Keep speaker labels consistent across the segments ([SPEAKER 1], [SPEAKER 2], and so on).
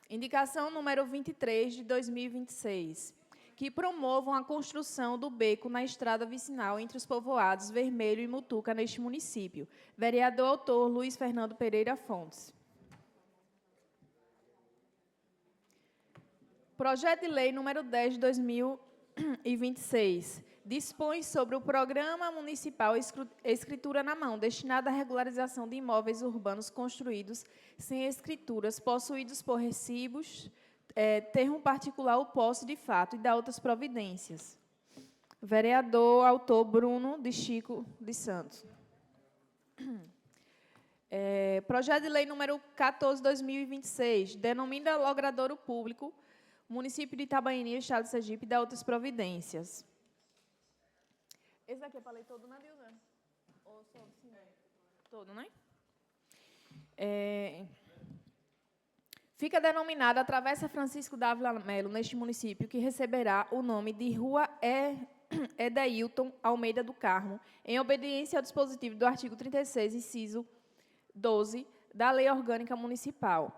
[SPEAKER 1] Indicação número 23, de 2026, que promovam a construção do beco na estrada vicinal entre os povoados Vermelho e Mutuca, neste município. Vereador autor Luiz Fernando Pereira Fontes. Projeto de lei número 10 de 2026 dispõe sobre o Programa Municipal Escritura na Mão, destinado à regularização de imóveis urbanos construídos sem escrituras, possuídos por recibos, termo particular ou posse de fato, e da outras providências. Vereador autor Bruno de Chico de Santos. Projeto de lei número 14 de 2026 denomina logradouro público município de Itabaianinha, Estado de Sergipe, e dá outras providências. Esse daqui é para ler todo, né, Dilza? Ou só o senhor? Todo, né? Fica denominada a Travessa Francisco Dávila Melo, neste município, que receberá o nome de Rua Edeilton Almeida do Carmo, em obediência ao dispositivo do artigo 36, inciso 12, da Lei Orgânica Municipal.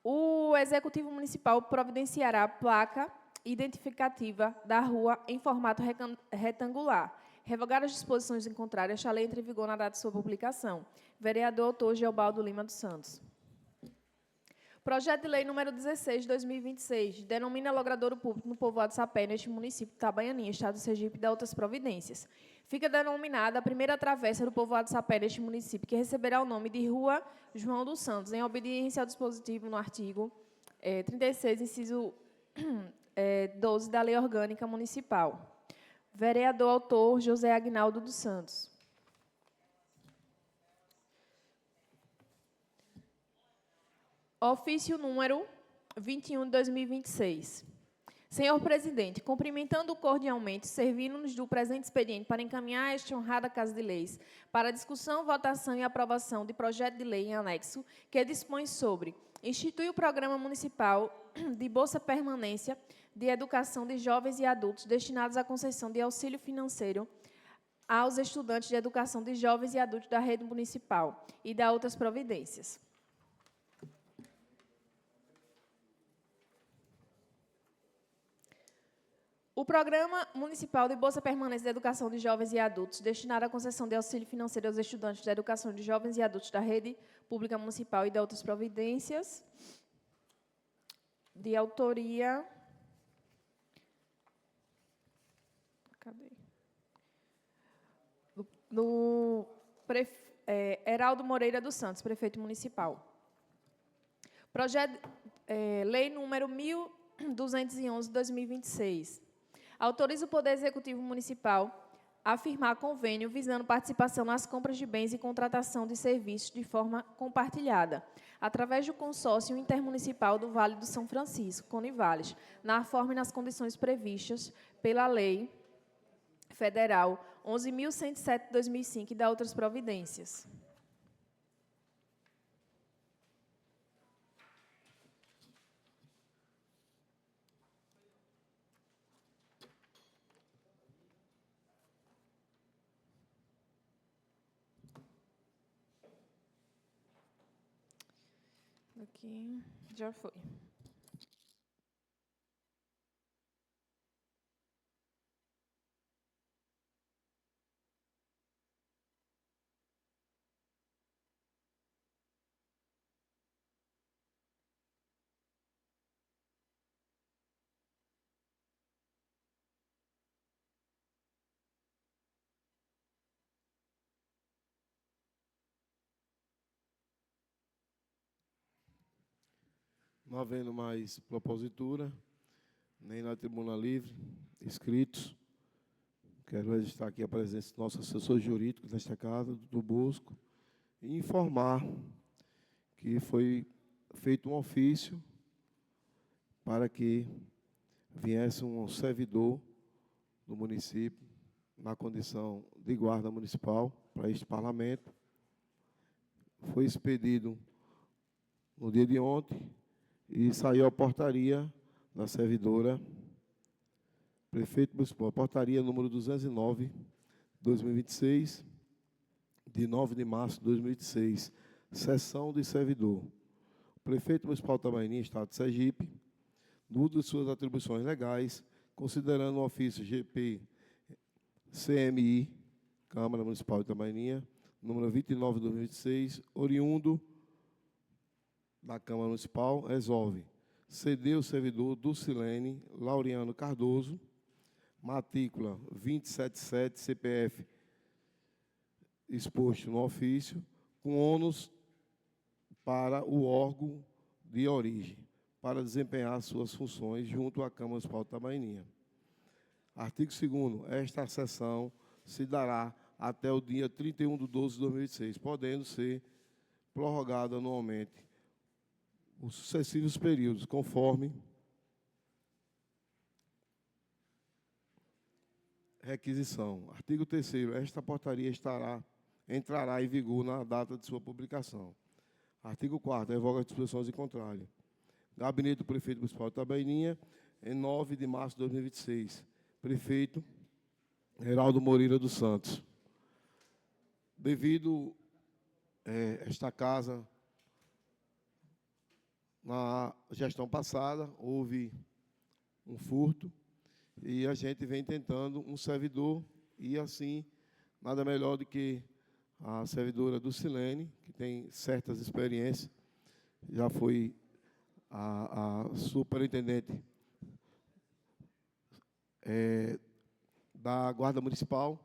[SPEAKER 1] O Executivo Municipal providenciará a placa identificativa da rua em formato retangular. Revogar as disposições em contrário, esta lei entra em vigor na data de sua publicação. Vereador autor Geobaldo Lima dos Santos. Projeto de lei número 16 de 2026 denomina logradouro público no povoado Sapé, neste município de Itabaianinha, Estado de Sergipe, e dá outras providências. Fica denominada a primeira travessa do povoado Sapé, neste município, que receberá o nome de Rua João dos Santos, em obediência ao dispositivo no artigo 36, inciso 12, da Lei Orgânica Municipal. Vereador autor José Aguinaldo dos Santos. Ofício número 21 de 2026. Senhor presidente, cumprimentando cordialmente, servindo-nos do presente expediente para encaminhar esta honrada Casa de Leis para discussão, votação e aprovação de projeto de lei em anexo que dispõe sobre instituir o Programa Municipal de Bolsa Permanência de Educação de Jovens e Adultos destinados à concessão de auxílio financeiro aos estudantes de educação de jovens e adultos da rede municipal e da outras providências. O Programa Municipal de Bolsa Permanência de Educação de Jovens e Adultos, destinado à concessão de auxílio financeiro aos estudantes da educação de jovens e adultos da rede pública municipal e de outras providências, de autoria... Cadê? Heraldo Moreira dos Santos, prefeito municipal. Projeto, lei número 1211 de 2026. Autoriza o Poder Executivo Municipal a firmar convênio visando participação nas compras de bens e contratação de serviços de forma compartilhada, através do consórcio intermunicipal do Vale do São Francisco, Conivales, na forma e nas condições previstas pela Lei Federal 11.107 de 2005 e da outras providências. Aqui, já foi.
[SPEAKER 2] Não havendo mais propositura, nem na tribuna livre, inscritos, quero registrar aqui a presença do nosso assessor jurídico desta casa, do Bosco, e informar que foi feito um ofício para que viesse um servidor do município, na condição de guarda municipal, para este parlamento. Foi expedido no dia de ontem, e saiu a portaria da servidora, prefeito municipal, a portaria número 209, 2026, de 9 de março de 2026, sessão de servidor. Prefeito Municipal de Itabaianinha, Estado de Sergipe, no uso de suas atribuições legais, considerando o ofício GP-CMI, Câmara Municipal de Itabaianinha, número 29 de 2026, oriundo da Câmara Municipal, resolve ceder o servidor Dulcilene Laureano Cardoso, matrícula 277, CPF exposto no ofício, com ônus para o órgão de origem, para desempenhar suas funções junto à Câmara Municipal de Itabaianinha. Artigo 2º. Esta sessão se dará até o dia 31/12/2026, podendo ser prorrogada anualmente os sucessivos períodos, conforme requisição. Artigo 3º. Esta portaria entrará em vigor na data de sua publicação. Artigo 4º. Revoga as disposições em contrário. Gabinete do Prefeito Municipal de Itabaianinha, em 9 de março de 2026. Prefeito Heraldo Moreira dos Santos. Devido esta casa, na gestão passada, houve um furto e a gente vem tentando um servidor e, assim, nada melhor do que a servidora Dulcilene, que tem certas experiências, já foi a superintendente da Guarda Municipal,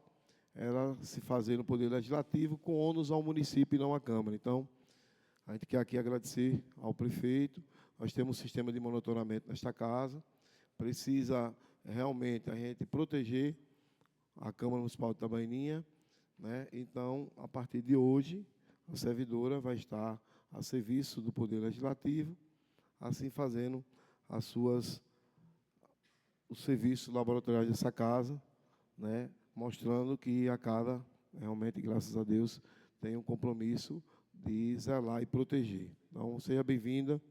[SPEAKER 2] ela se fazer no Poder Legislativo com ônus ao município e não à Câmara. Então, a gente quer aqui agradecer ao prefeito. Nós temos um sistema de monitoramento nesta casa. Precisa realmente a gente proteger a Câmara Municipal de Itabaianinha, né? Então, a partir de hoje, a servidora vai estar a serviço do Poder Legislativo, assim fazendo os serviços laboratoriais dessa casa, né? Mostrando que a casa, realmente, graças a Deus, tem um compromisso de zelar e proteger. Então, seja bem-vinda,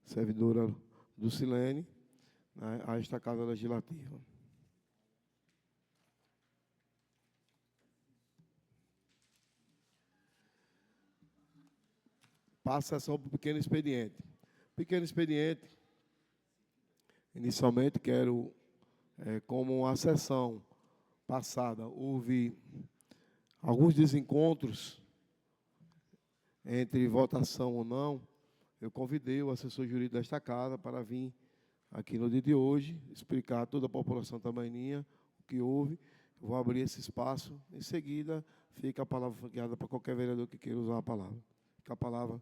[SPEAKER 2] servidora Dulcilene, né, a esta Casa Legislativa. Passa a sessão para o pequeno expediente. Pequeno expediente, inicialmente quero, como a sessão passada houve alguns desencontros entre votação ou não, eu convidei o assessor jurídico desta casa para vir aqui no dia de hoje, explicar a toda a população itabaianinha o que houve. Eu vou abrir esse espaço, em seguida fica a palavra franqueada para qualquer vereador que queira usar a palavra. Fica a palavra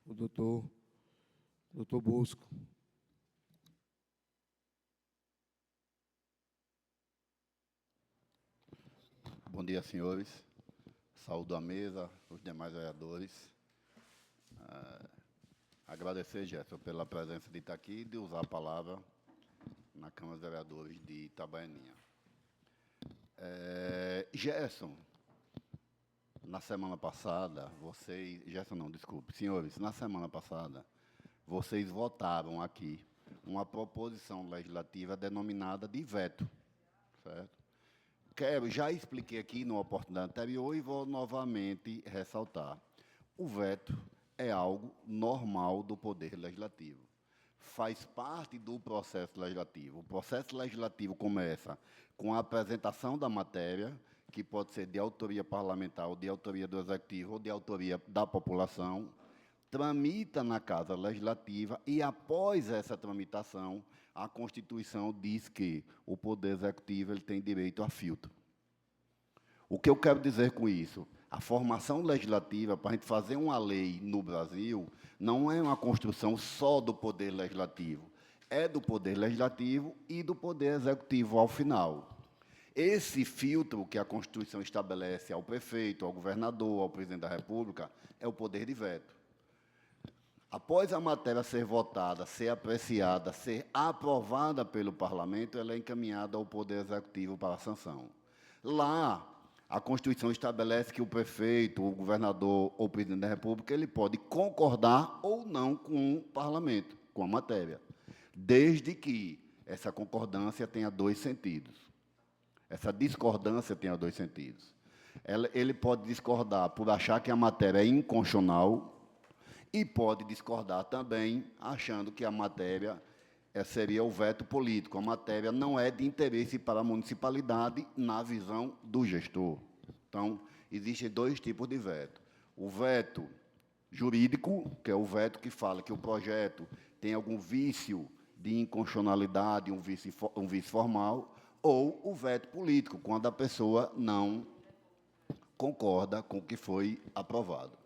[SPEAKER 2] o doutor Bosco.
[SPEAKER 3] Bom dia, senhores. Saúdo a mesa, os demais vereadores. Agradecer, Gerson, pela presença de estar aqui e de usar a palavra na Câmara dos Vereadores de Itabaianinha. Gerson, na semana passada, senhores, na semana passada, vocês votaram aqui uma proposição legislativa denominada de veto, certo? Já expliquei aqui na oportunidade anterior e vou novamente ressaltar. O veto é algo normal do Poder Legislativo. Faz parte do processo legislativo. O processo legislativo começa com a apresentação da matéria, que pode ser de autoria parlamentar, ou de autoria do Executivo, ou de autoria da população, tramita na Casa Legislativa e, após essa tramitação, a Constituição diz que o Poder Executivo ele tem direito a filtro. O que eu quero dizer com isso? A formação legislativa, para a gente fazer uma lei no Brasil, não é uma construção só do Poder Legislativo. É do Poder Legislativo e do Poder Executivo ao final. Esse filtro que a Constituição estabelece ao prefeito, ao governador, ao presidente da República, é o poder de veto. Após a matéria ser votada, ser apreciada, ser aprovada pelo Parlamento, ela é encaminhada ao Poder Executivo para a sanção. Lá, a Constituição estabelece que o prefeito, o governador ou o presidente da República, ele pode concordar ou não com o Parlamento, com a matéria, desde que essa concordância tenha dois sentidos. Essa discordância tenha dois sentidos. Ele pode discordar por achar que a matéria é inconstitucional E pode discordar também, achando que a matéria seria o veto político. A matéria não é de interesse para a municipalidade na visão do gestor. Então, existem dois tipos de veto. O veto jurídico, que é o veto que fala que o projeto tem algum vício de inconstitucionalidade, um vício formal, ou o veto político, quando a pessoa não concorda com o que foi aprovado.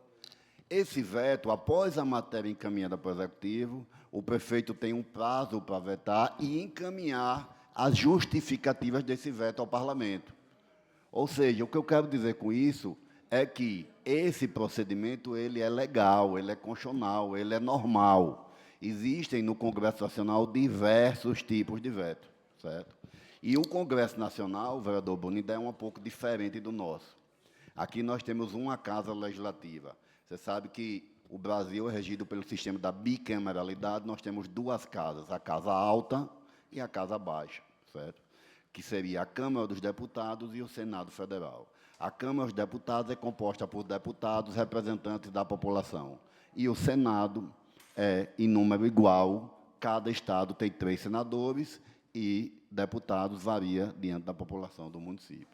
[SPEAKER 3] Esse veto, após a matéria encaminhada para o Executivo, o prefeito tem um prazo para vetar e encaminhar as justificativas desse veto ao Parlamento. Ou seja, o que eu quero dizer com isso é que esse procedimento ele é legal, ele é constitucional, ele é normal. Existem no Congresso Nacional diversos tipos de veto, certo? E o Congresso Nacional, vereador Bonida, é um pouco diferente do nosso. Aqui nós temos uma casa legislativa. Você sabe que o Brasil é regido pelo sistema da bicameralidade, nós temos duas casas, a Casa Alta e a Casa Baixa, certo? Que seria a Câmara dos Deputados e o Senado Federal. A Câmara dos Deputados é composta por deputados representantes da população. E o Senado é em número igual, cada estado tem 3 senadores e deputados varia diante da população do município.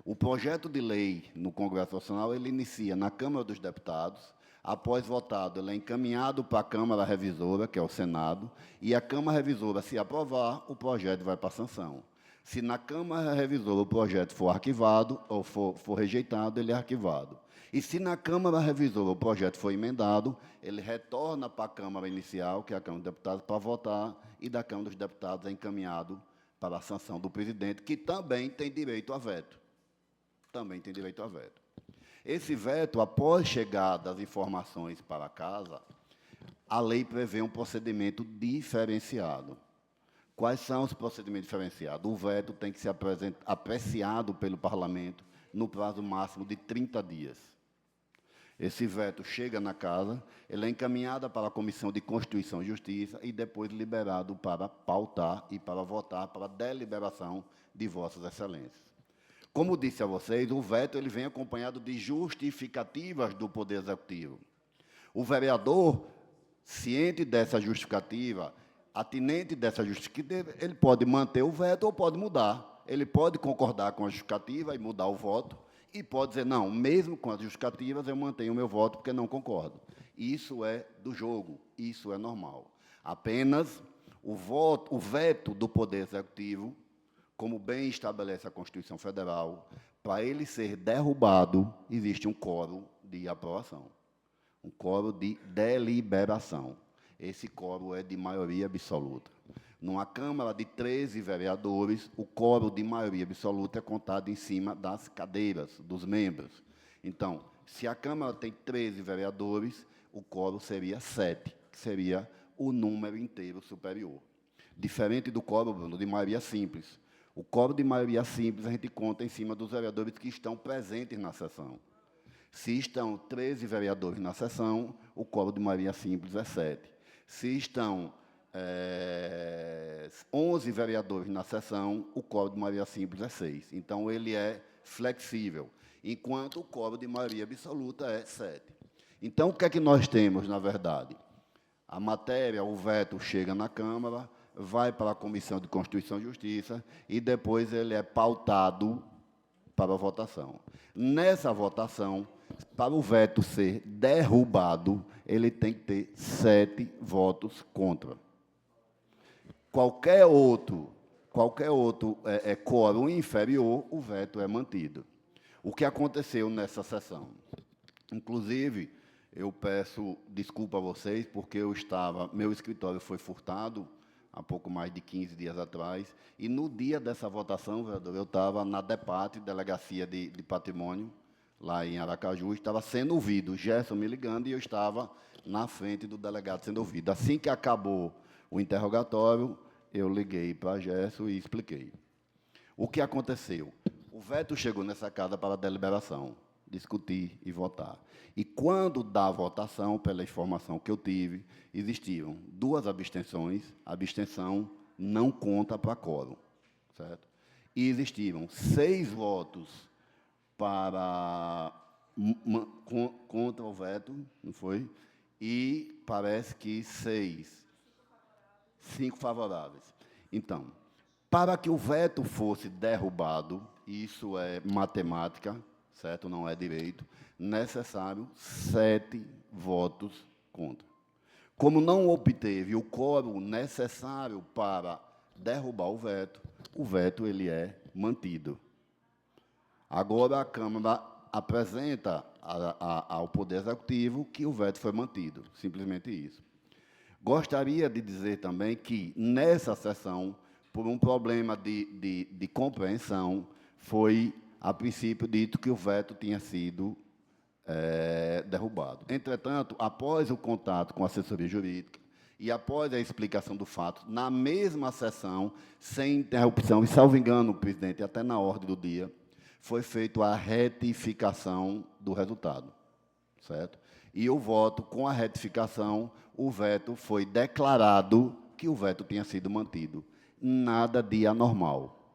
[SPEAKER 3] O projeto de lei no Congresso Nacional, ele inicia na Câmara dos Deputados, após votado, ele é encaminhado para a Câmara Revisora, que é o Senado, e a Câmara Revisora, se aprovar, o projeto vai para a sanção. Se na Câmara Revisora o projeto for arquivado, ou for rejeitado, ele é arquivado. E se na Câmara Revisora o projeto for emendado, ele retorna para a Câmara Inicial, que é a Câmara dos Deputados, para votar, e da Câmara dos Deputados é encaminhado para a sanção do presidente, que também tem direito a veto. Também tem direito a veto. Esse veto, após chegar das informações para casa, a lei prevê um procedimento diferenciado. Quais são os procedimentos diferenciados? O veto tem que ser apreciado pelo Parlamento no prazo máximo de 30 dias. Esse veto chega na casa, ele é encaminhado para a Comissão de Constituição e Justiça e depois liberado para pautar e para votar para deliberação de Vossas Excelências. Como disse a vocês, o veto ele vem acompanhado de justificativas do Poder Executivo. O vereador, ciente dessa justificativa, atinente dessa justificativa, ele pode manter o veto ou pode mudar. Ele pode concordar com a justificativa e mudar o voto, e pode dizer, não, mesmo com as justificativas, eu mantenho o meu voto porque não concordo. Isso é do jogo, isso é normal. Apenas o veto do Poder Executivo, como bem estabelece a Constituição Federal, para ele ser derrubado, existe um quórum de aprovação, um quórum de deliberação. Esse quórum é de maioria absoluta. Numa Câmara de 13 vereadores, o quórum de maioria absoluta é contado em cima das cadeiras, dos membros. Então, se a Câmara tem 13 vereadores, o quórum seria 7, que seria o número inteiro superior. Diferente do quórum, Bruno, de maioria simples. O quórum de maioria simples a gente conta em cima dos vereadores que estão presentes na sessão. Se estão 13 vereadores na sessão, o quórum de maioria simples é 7. Se estão 11 vereadores na sessão, o quórum de maioria simples é 6. Então, ele é flexível, enquanto o quórum de maioria absoluta é 7. Então, o que é que nós temos, na verdade? A matéria, o veto, chega na Câmara, vai para a Comissão de Constituição e Justiça e depois ele é pautado para a votação. Nessa votação, para o veto ser derrubado, ele tem que ter 7 votos contra. Qualquer outro quórum inferior, o veto é mantido. O que aconteceu nessa sessão? Inclusive, eu peço desculpa a vocês, porque meu escritório foi furtado há pouco mais de 15 dias atrás, e no dia dessa votação, vereador, eu estava na DEPAT, Delegacia de Patrimônio, lá em Aracaju, estava sendo ouvido, Gerson me ligando, e eu estava na frente do delegado sendo ouvido. Assim que acabou o interrogatório, eu liguei para Gerson e expliquei. O que aconteceu? O veto chegou nessa casa para deliberação, discutir e votar. E quando da votação, pela informação que eu tive, existiam 2 abstenções, a abstenção não conta para quórum, certo? E existiam 6 votos contra o veto, não foi? e parece que 5 favoráveis. Então, para que o veto fosse derrubado, isso é matemática, certo? Não é direito, necessário 7 votos contra. Como não obteve o quórum necessário para derrubar o veto ele é mantido. Agora a Câmara apresenta ao Poder Executivo que o veto foi mantido, simplesmente isso. Gostaria de dizer também que, nessa sessão, por um problema de compreensão, foi, a princípio, dito que o veto tinha sido derrubado. Entretanto, após o contato com a assessoria jurídica e após a explicação do fato, na mesma sessão, sem interrupção, e, salvo engano, presidente, até na ordem do dia, foi feita a retificação do resultado, certo? E o voto, com a retificação, o veto foi declarado que o veto tinha sido mantido. Nada de anormal.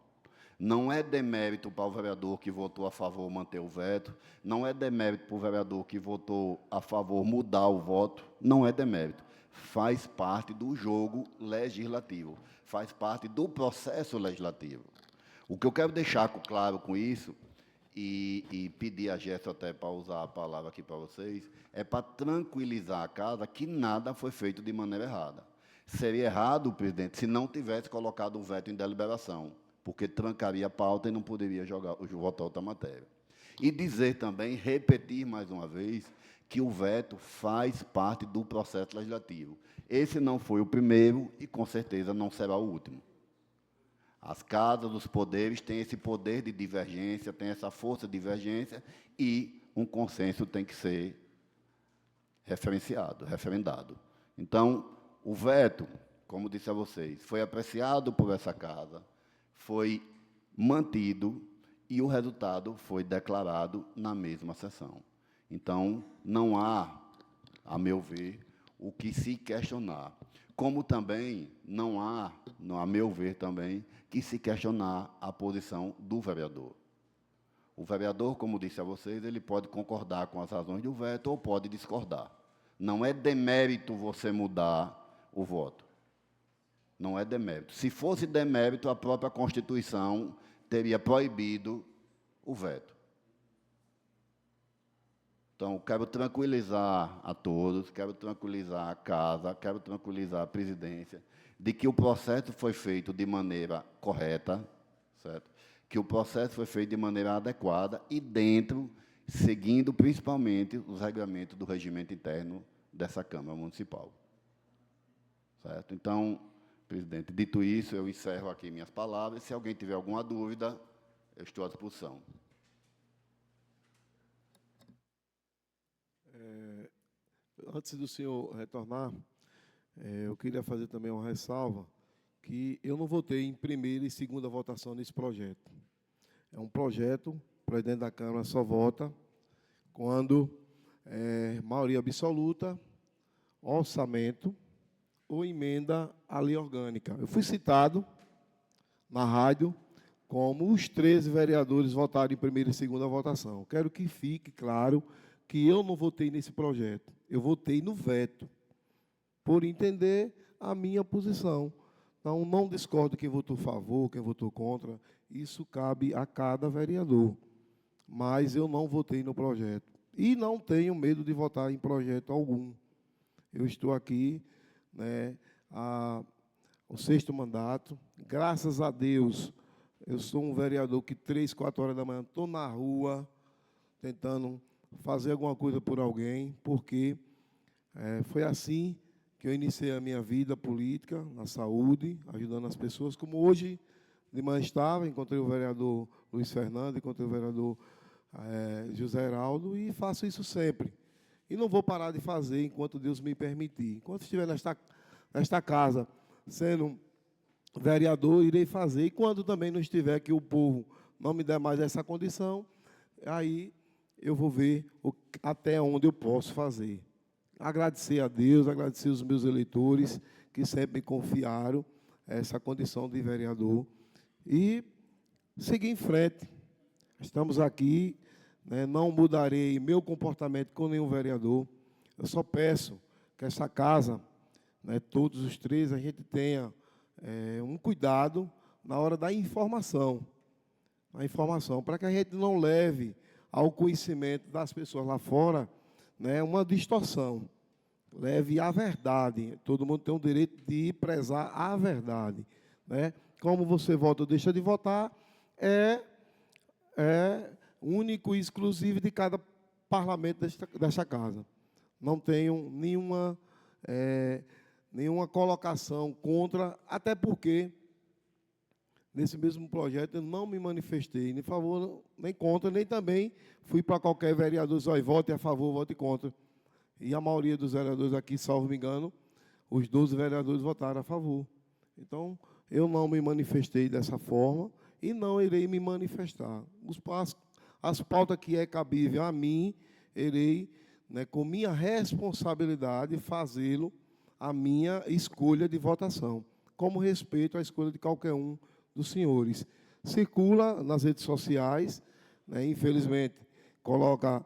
[SPEAKER 3] Não é demérito para o vereador que votou a favor manter o veto, não é demérito para o vereador que votou a favor mudar o voto, não é demérito. Faz parte do jogo legislativo, faz parte do processo legislativo. O que eu quero deixar claro com isso, e pedir a Gerson até para usar a palavra aqui para vocês, é para tranquilizar a casa que nada foi feito de maneira errada. Seria errado, presidente, se não tivesse colocado o veto em deliberação, porque trancaria a pauta e não poderia votar outra matéria. E dizer também, repetir mais uma vez, que o veto faz parte do processo legislativo. Esse não foi o primeiro e, com certeza, não será o último. As casas dos poderes têm esse poder de divergência, têm essa força de divergência, e um consenso tem que ser referendado. Então, o veto, como disse a vocês, foi apreciado por essa casa, foi mantido e o resultado foi declarado na mesma sessão. Então, não há, a meu ver, o que se questionar. Como também não há, a meu ver também, que se questionar a posição do vereador. O vereador, como disse a vocês, ele pode concordar com as razões do veto ou pode discordar. Não é demérito você mudar o voto. Não é demérito. Se fosse demérito, a própria Constituição teria proibido o veto. Então, quero tranquilizar a todos, quero tranquilizar a casa, quero tranquilizar a presidência, de que o processo foi feito de maneira correta, certo? Que o processo foi feito de maneira adequada e seguindo principalmente os regulamentos do regimento interno dessa Câmara Municipal. Certo? Então, presidente, dito isso, eu encerro aqui minhas palavras. Se alguém tiver alguma dúvida, eu estou à disposição.
[SPEAKER 2] Antes do senhor retornar, eu queria fazer também uma ressalva, que eu não votei em primeira e segunda votação nesse projeto. É um projeto, o presidente da Câmara só vota quando maioria absoluta, orçamento ou emenda à lei orgânica. Eu fui citado na rádio como os 13 vereadores votaram em primeira e segunda votação. Quero que fique claro que eu não votei nesse projeto, eu votei no veto, por entender a minha posição. Então, não discordo quem votou a favor, quem votou contra, isso cabe a cada vereador. Mas eu não votei no projeto. E não tenho medo de votar em projeto algum. Eu estou aqui, o 6º mandato, graças a Deus, eu sou um vereador que 3, 4 horas da manhã estou na rua, tentando fazer alguma coisa por alguém, porque foi assim que eu iniciei a minha vida política, na saúde, ajudando as pessoas, como hoje de manhã estava, encontrei o vereador Luiz Fernando, encontrei o vereador José Heraldo, e faço isso sempre. E não vou parar de fazer enquanto Deus me permitir. Enquanto estiver nesta casa, sendo vereador, irei fazer. E quando também não estiver, que o povo não me der mais essa condição, aí eu vou ver até onde eu posso fazer. Agradecer a Deus, agradecer os meus eleitores, que sempre me confiaram essa condição de vereador. E seguir em frente. Estamos aqui, não mudarei meu comportamento com nenhum vereador. Eu só peço que essa casa, né, todos os três, a gente tenha um cuidado na hora da informação. A informação, para que a gente não leve ao conhecimento das pessoas lá fora, né, uma distorção. Leve a verdade. Todo mundo tem o direito de prezar a verdade, né? Como você vota ou deixa de votar, é único e exclusivo de cada parlamento desta casa. Não tenho nenhuma colocação contra, até porque, nesse mesmo projeto, eu não me manifestei nem a favor, nem contra, nem também fui para qualquer vereador, dizer, vote a favor, vote contra. E a maioria dos vereadores aqui, salvo me engano, os 12 vereadores votaram a favor. Então, eu não me manifestei dessa forma e não irei me manifestar. As pautas que é cabível a mim, irei, né, com minha responsabilidade, fazê-lo a minha escolha de votação, como respeito à escolha de qualquer um dos senhores. Circula nas redes sociais, né, infelizmente, coloca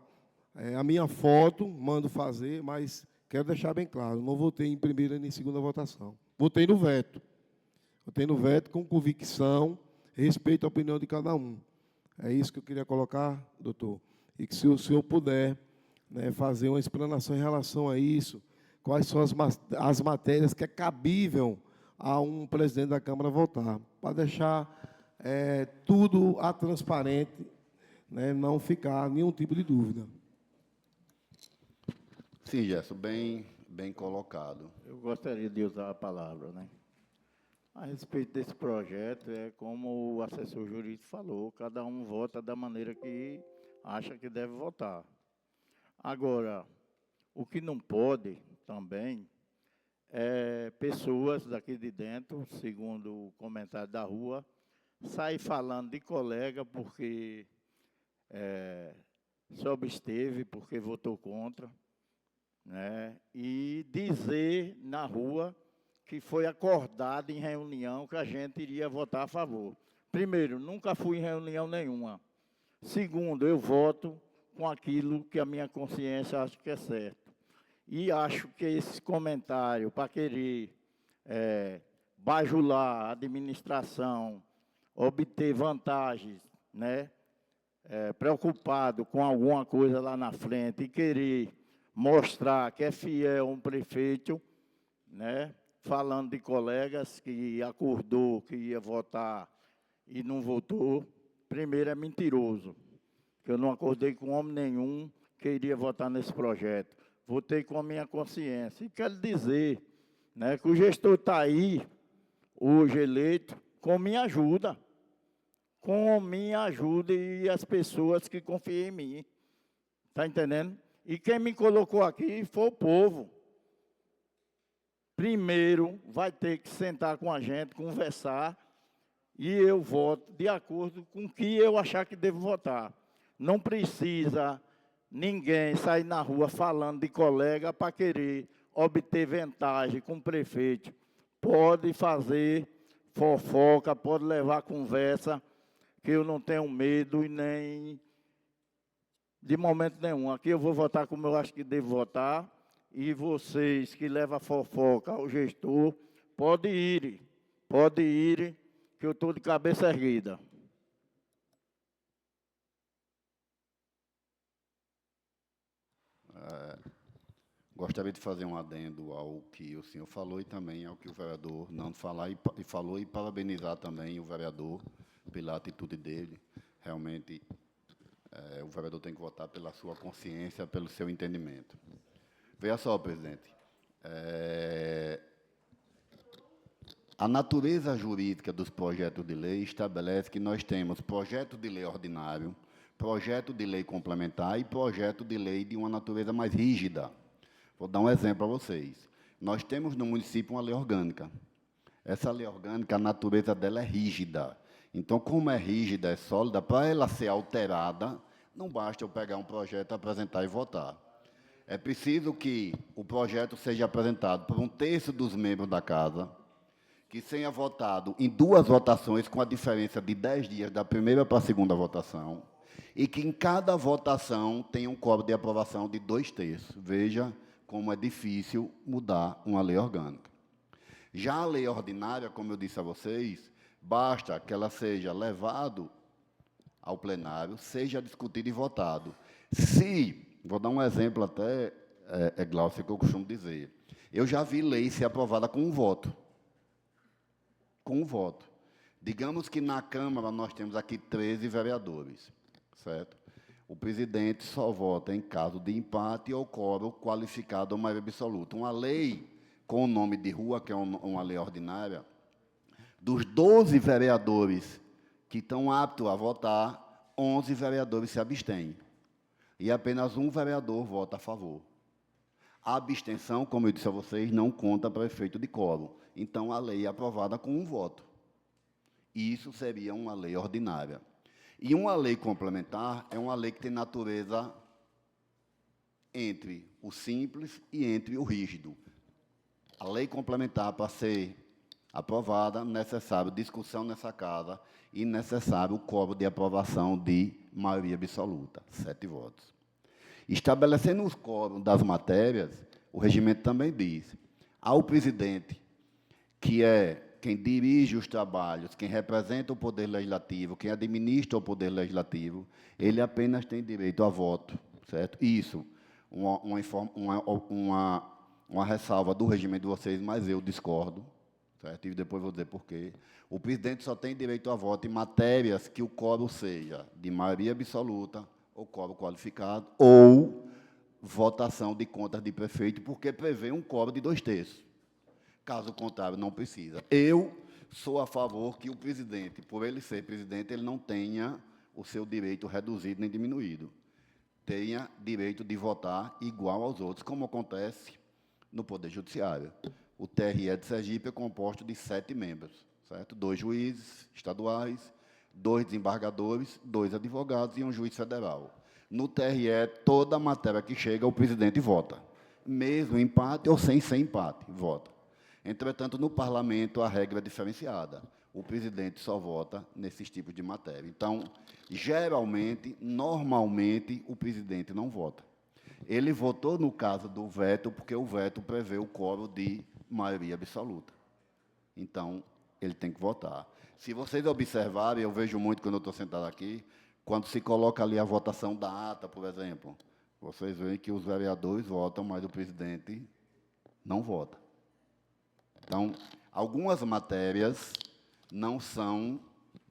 [SPEAKER 2] a minha foto, mando fazer, mas quero deixar bem claro, não votei em primeira nem segunda votação. Votei no veto. Votei no veto com convicção, respeito à opinião de cada um. É isso que eu queria colocar, doutor. E que, se o senhor puder, né, fazer uma explanação em relação a isso, quais são as matérias que é cabível a um presidente da Câmara votar, para deixar tudo transparente, né, não ficar nenhum tipo de dúvida.
[SPEAKER 3] Sim, Gerson, bem colocado.
[SPEAKER 4] Eu gostaria de usar a palavra, né? A respeito desse projeto, é como o assessor jurídico falou, cada um vota da maneira que acha que deve votar. Agora, o que não pode também é pessoas daqui de dentro, segundo o comentário da rua, sair falando de colega porque se absteve, porque votou contra, né? E dizer na rua que foi acordado em reunião que a gente iria votar a favor. Primeiro, nunca fui em reunião nenhuma. Segundo, eu voto com aquilo que a minha consciência acha que é certo. E acho que esse comentário para querer bajular a administração, obter vantagens, né? Preocupado com alguma coisa lá na frente e querer mostrar que é fiel a um prefeito, né? Falando de colegas que acordou que ia votar e não votou, primeiro é mentiroso, que eu não acordei com homem nenhum que iria votar nesse projeto. Votei com a minha consciência. E quero dizer, né, que o gestor está aí, hoje eleito, com minha ajuda. Com minha ajuda e as pessoas que confiam em mim. Está entendendo? E quem me colocou aqui foi o povo. Primeiro, vai ter que sentar com a gente, conversar, e eu voto de acordo com o que eu achar que devo votar. Não precisa ninguém sair na rua falando de colega para querer obter vantagem com o prefeito. Pode fazer fofoca, pode levar conversa, que eu não tenho medo e nem de momento nenhum. Aqui eu vou votar como eu acho que devo votar. E vocês que levam a fofoca ao gestor, pode ir, que eu estou de cabeça erguida.
[SPEAKER 3] Gostaria de fazer um adendo ao que o senhor falou e também ao que o vereador Nando falou e parabenizar também o vereador pela atitude dele. Realmente, o vereador tem que votar pela sua consciência, pelo seu entendimento. Veja só, presidente, a natureza jurídica dos projetos de lei estabelece que nós temos projeto de lei ordinário, projeto de lei complementar e projeto de lei de uma natureza mais rígida. Vou dar um exemplo para vocês. Nós temos no município uma lei orgânica. Essa lei orgânica, a natureza dela é rígida. Então, como é rígida, é sólida, para ela ser alterada, não basta eu pegar um projeto, apresentar e votar. É preciso que o projeto seja apresentado por 1/3 dos membros da casa, que tenha votado em 2 votações, com a diferença de 10 dias da primeira para a segunda votação, e que em cada votação tenha um quórum de aprovação de 2/3. Veja como é difícil mudar uma lei orgânica. Já a lei ordinária, como eu disse a vocês, basta que ela seja levada ao plenário, seja discutido e votado. Vou dar um exemplo até, Glaucio, que eu costumo dizer. Eu já vi lei ser aprovada com um voto. Com um voto. Digamos que na Câmara nós temos aqui 13 vereadores, certo? O presidente só vota em caso de empate ou quórum qualificado ou maioria absoluta. Uma lei com o nome de rua, que é uma lei ordinária, dos 12 vereadores que estão aptos a votar, 11 vereadores se abstêm. E apenas um vereador vota a favor. A abstenção, como eu disse a vocês, não conta para efeito de quórum. Então, a lei é aprovada com um voto. Isso seria uma lei ordinária. E uma lei complementar é uma lei que tem natureza entre o simples e entre o rígido. A lei complementar, para ser aprovada, necessário discussão nessa casa e necessário o quórum de aprovação de maioria absoluta, 7 votos. Estabelecendo os quórums das matérias, o regimento também diz ao presidente, que é quem dirige os trabalhos, quem representa o Poder Legislativo, quem administra o Poder Legislativo, ele apenas tem direito a voto, certo? Isso, uma ressalva do regimento de vocês, mas eu discordo, certo? E depois vou dizer por quê. O presidente só tem direito a voto em matérias que o quórum seja de maioria absoluta, ou quórum qualificado, ou votação de contas de prefeito, porque prevê um quórum de 2/3. Caso contrário, não precisa. Eu sou a favor que o presidente, por ele ser presidente, ele não tenha o seu direito reduzido nem diminuído. Tenha direito de votar igual aos outros, como acontece no Poder Judiciário. O TRE de Sergipe é composto de 7 membros, certo? 2 juízes estaduais, 2 desembargadores, 2 advogados e um juiz federal. No TRE, toda matéria que chega, o presidente vota. Mesmo empate ou sem ser empate, vota. Entretanto, no parlamento, a regra é diferenciada. O presidente só vota nesses tipos de matéria. Então, geralmente, normalmente, o presidente não vota. Ele votou no caso do veto, porque o veto prevê o quórum de maioria absoluta. Então, ele tem que votar. Se vocês observarem, eu vejo muito quando eu estou sentado aqui, quando se coloca ali a votação da ata, por exemplo, vocês veem que os vereadores votam, mas o presidente não vota. Então, algumas matérias não são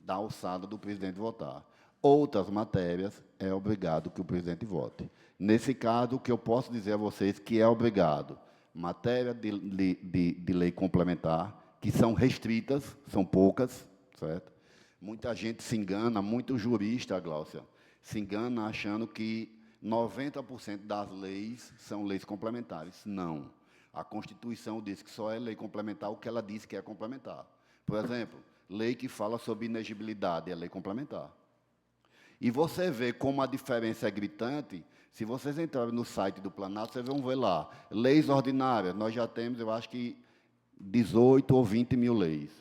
[SPEAKER 3] da alçada do presidente votar. Outras matérias é obrigado que o presidente vote. Nesse caso, o que eu posso dizer a vocês que é obrigado, matéria de lei complementar, que são restritas, são poucas, certo? Muita gente se engana, muito jurista, Gláucia, se engana achando que 90% das leis são leis complementares. Não. A Constituição diz que só é lei complementar o que ela diz que é complementar. Por exemplo, lei que fala sobre inegibilidade é lei complementar. E você vê como a diferença é gritante. Se vocês entrarem no site do Planalto, vocês vão ver lá, leis ordinárias. Nós já temos, eu acho que, 18 ou 20 mil leis.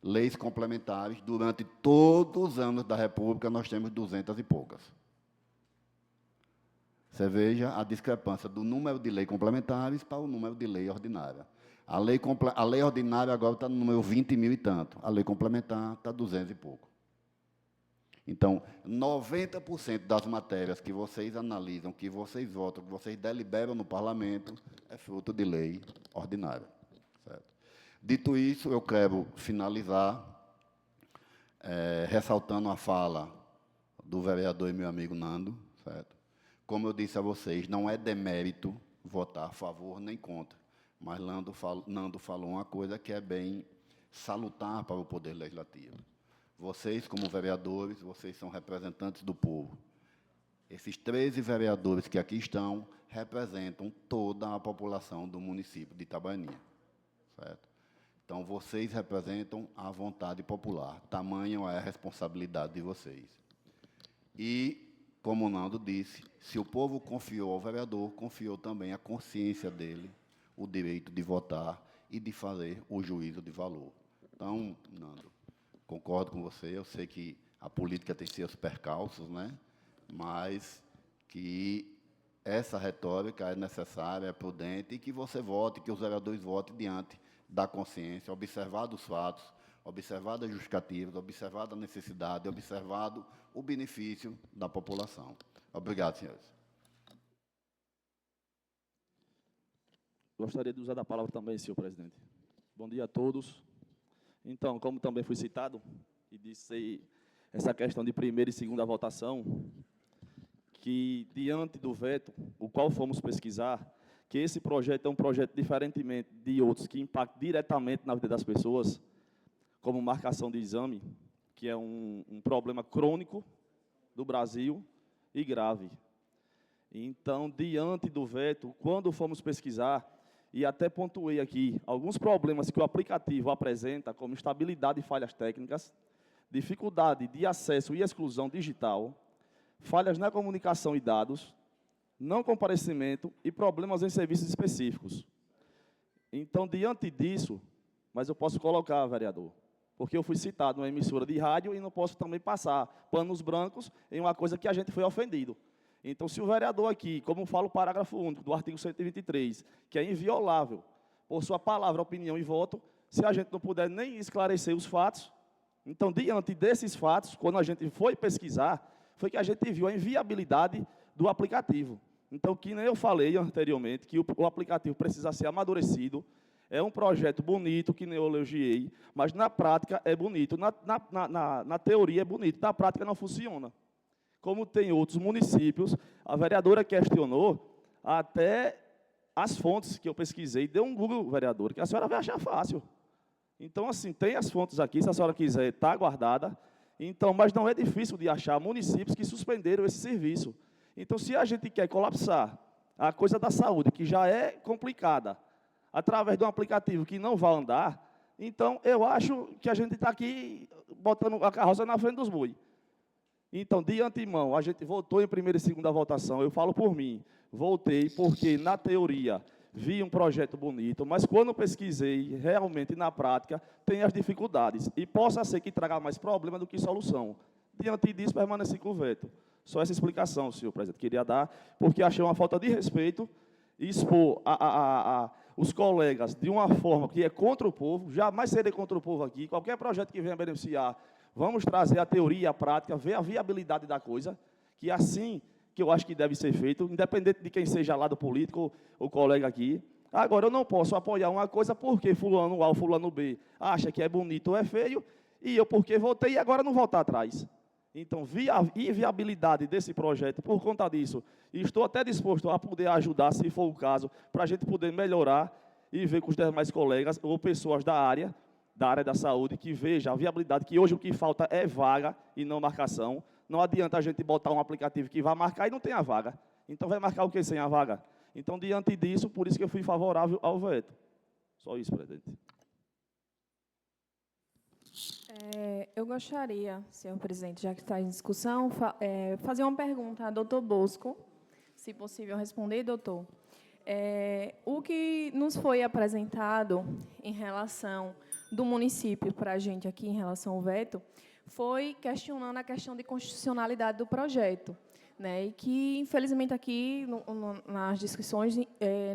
[SPEAKER 3] Leis complementares, durante todos os anos da República, nós temos 200 e poucas. Você veja a discrepância do número de leis complementares para o número de lei ordinária. A lei ordinária agora está no número 20 mil e tanto. A lei complementar está 200 e pouco. Então, 90% das matérias que vocês analisam, que vocês votam, que vocês deliberam no parlamento, é fruto de lei ordinária. Certo? Dito isso, eu quero finalizar ressaltando a fala do vereador e meu amigo Nando, certo? Como eu disse a vocês, não é demérito votar a favor nem contra, mas Nando falou uma coisa que é bem salutar para o Poder Legislativo. Vocês, como vereadores, vocês são representantes do povo. Esses 13 vereadores que aqui estão representam toda a população do município de Itabaianinha, certo? Então, vocês representam a vontade popular. Tamanha é a responsabilidade de vocês. E, como o Nando disse, se o povo confiou ao vereador, confiou também a consciência dele, o direito de votar e de fazer o juízo de valor. Então, Nando, concordo com você, eu sei que a política tem seus percalços, né? Mas que essa retórica é necessária, é prudente, e que você vote, que os vereadores votem diante da consciência, observado os fatos, observado as justificativas, observado a necessidade, observado o benefício da população. Obrigado, senhores.
[SPEAKER 5] Gostaria de usar da palavra também, senhor presidente. Bom dia a todos. Então, como também foi citado, e disse essa questão de primeira e segunda votação, que diante do veto, o qual fomos pesquisar, que esse projeto é um projeto diferentemente de outros que impactam diretamente na vida das pessoas, como marcação de exame, que é um problema crônico do Brasil e grave. Então, diante do veto, quando fomos pesquisar, e até pontuei aqui alguns problemas que o aplicativo apresenta, como instabilidade e falhas técnicas, dificuldade de acesso e exclusão digital, falhas na comunicação e dados, não comparecimento e problemas em serviços específicos. Então, diante disso, mas eu posso colocar, vereador, porque eu fui citado numa emissora de rádio e não posso também passar panos brancos em uma coisa que a gente foi ofendido. Então, se o vereador aqui, como fala o parágrafo único do artigo 123, que é inviolável por sua palavra, opinião e voto, se a gente não puder nem esclarecer os fatos, então, diante desses fatos, quando a gente foi pesquisar, foi que a gente viu a inviabilidade do aplicativo. Então, que nem eu falei anteriormente, que o aplicativo precisa ser amadurecido, é um projeto bonito, que nem eu elogiei, mas na prática é bonito, na teoria é bonito, na prática não funciona. Como tem outros municípios, a vereadora questionou até as fontes que eu pesquisei, deu um Google, vereadora, que a senhora vai achar fácil. Então, assim, tem as fontes aqui, se a senhora quiser, está guardada. Então, mas não é difícil de achar municípios que suspenderam esse serviço. Então, se a gente quer colapsar a coisa da saúde, que já é complicada, através de um aplicativo que não vai andar, então, eu acho que a gente está aqui botando a carroça na frente dos bois. Então, de antemão, a gente votou em primeira e segunda votação, eu falo por mim, votei porque, na teoria, vi um projeto bonito, mas quando pesquisei, realmente, na prática, tem as dificuldades, e possa ser que traga mais problema do que solução. Diante disso, permaneci com o veto. Só essa explicação, senhor presidente, queria dar, porque achei uma falta de respeito expor os colegas de uma forma que é contra o povo, jamais serei contra o povo aqui, qualquer projeto que venha beneficiar, vamos trazer a teoria e a prática, ver a viabilidade da coisa, que é assim que eu acho que deve ser feito, independente de quem seja lado político, o colega aqui. Agora, eu não posso apoiar uma coisa porque fulano A ou fulano B acha que é bonito ou é feio, e eu porque votei e agora não voltar atrás. Então, vi a inviabilidade desse projeto por conta disso, e estou até disposto a poder ajudar, se for o caso, para a gente poder melhorar e ver com os demais colegas ou pessoas da área da saúde, que veja a viabilidade, que hoje o que falta é vaga e não marcação. Não adianta a gente botar um aplicativo que vai marcar e não tem a vaga. Então, vai marcar o quê sem a vaga? Então, diante disso, por isso que eu fui favorável ao veto. Só isso, presidente.
[SPEAKER 1] Eu gostaria, senhor presidente, já que está em discussão, fazer uma pergunta ao doutor Bosco, se possível responder, doutor. O que nos foi apresentado em relação do município para a gente aqui, em relação ao veto, foi questionando a questão de constitucionalidade do projeto, né, e que, infelizmente, aqui, nas discussões,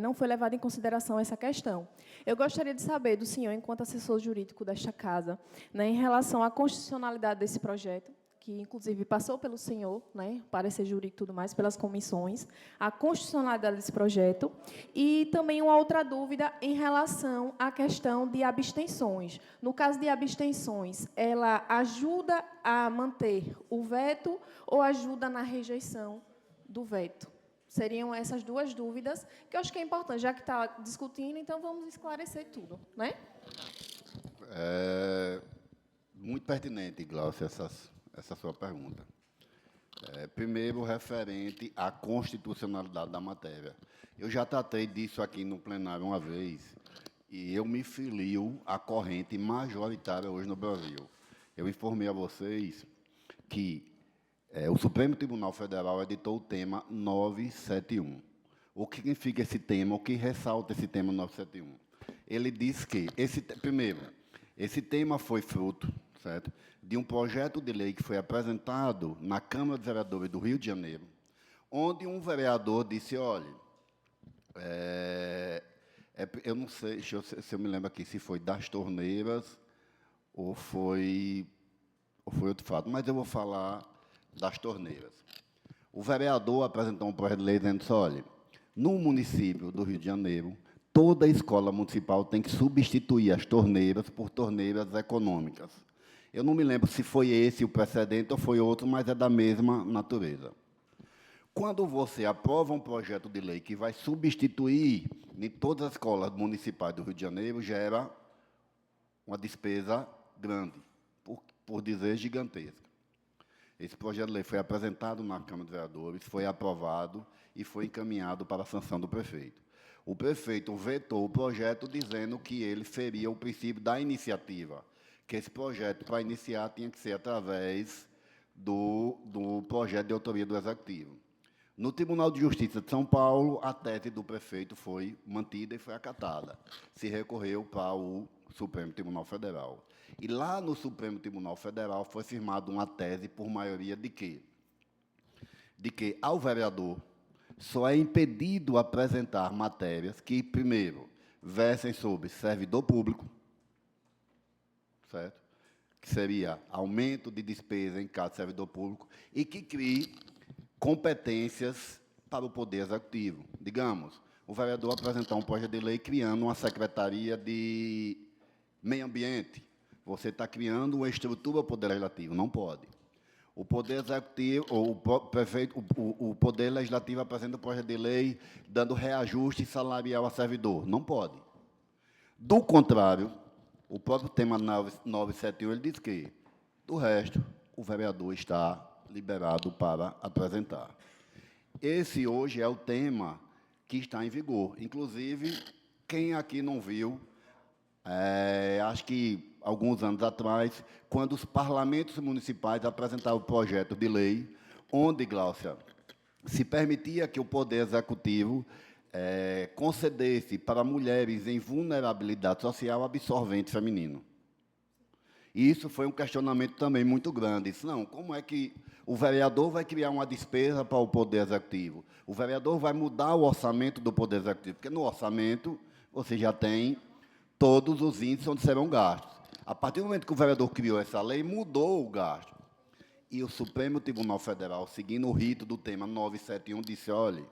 [SPEAKER 1] não foi levada em consideração essa questão. Eu gostaria de saber do senhor, enquanto assessor jurídico desta casa, né, em relação à constitucionalidade desse projeto, que, inclusive, passou pelo senhor, né, parecer jurídico e tudo mais, pelas comissões, a constitucionalidade desse projeto, e também uma outra dúvida em relação à questão de abstenções. No caso de abstenções, ela ajuda a manter o veto ou ajuda na rejeição do veto? Seriam essas duas dúvidas, que eu acho que é importante, já que está discutindo, então vamos esclarecer tudo, né?
[SPEAKER 3] Muito pertinente, Glaucia, essa sua pergunta. Primeiro, referente à constitucionalidade da matéria. Eu já tratei disso aqui no plenário uma vez, e eu me filio à corrente majoritária hoje no Brasil. Eu informei a vocês que o Supremo Tribunal Federal editou o tema 971. O que significa esse tema? O que ressalta esse tema 971? Ele diz que, primeiro, esse tema foi fruto, certo, de um projeto de lei que foi apresentado na Câmara dos Vereadores do Rio de Janeiro, onde um vereador disse, olha, eu não sei, se eu me lembro aqui, se foi das torneiras ou foi outro fato, mas eu vou falar das torneiras. O vereador apresentou um projeto de lei dizendo assim, olha, no município do Rio de Janeiro, toda escola municipal tem que substituir as torneiras por torneiras econômicas. Eu não me lembro se foi esse o precedente ou foi outro, mas é da mesma natureza. Quando você aprova um projeto de lei que vai substituir em todas as escolas municipais do Rio de Janeiro, gera uma despesa grande, por dizer gigantesca. Esse projeto de lei foi apresentado na Câmara de Vereadores, foi aprovado e foi encaminhado para a sanção do prefeito. O prefeito vetou o projeto dizendo que ele feria o princípio da iniciativa, que esse projeto, para iniciar, tinha que ser através do projeto de autoria do Executivo. No Tribunal de Justiça de São Paulo, a tese do prefeito foi mantida e foi acatada. Se recorreu para o Supremo Tribunal Federal. E lá no Supremo Tribunal Federal foi firmada uma tese por maioria de quê? De que ao vereador só é impedido apresentar matérias que, primeiro, versem sobre servidor público, certo? Que seria aumento de despesa em caso de servidor público, e que crie competências para o Poder Executivo. Digamos, o vereador apresentar um projeto de lei criando uma Secretaria de Meio Ambiente. Você está criando uma estrutura ao Poder Legislativo, não pode. O Poder Executivo, ou o prefeito, o Poder Legislativo apresenta um projeto de lei dando reajuste salarial a servidor, não pode. Do contrário, o próprio tema 971, ele diz que, do resto, o vereador está liberado para apresentar. Esse hoje é o tema que está em vigor. Inclusive, quem aqui não viu, acho que alguns anos atrás, quando os parlamentos municipais apresentavam o projeto de lei, onde, Gláucia, se permitia que o Poder Executivo concedesse para mulheres em vulnerabilidade social absorvente feminino. E isso foi um questionamento também muito grande. Disse, não, como é que o vereador vai criar uma despesa para o Poder Executivo? O vereador vai mudar o orçamento do Poder Executivo, porque no orçamento você já tem todos os índices onde serão gastos. A partir do momento que o vereador criou essa lei, mudou o gasto. E o Supremo Tribunal Federal, seguindo o rito do tema 971, disse, olha,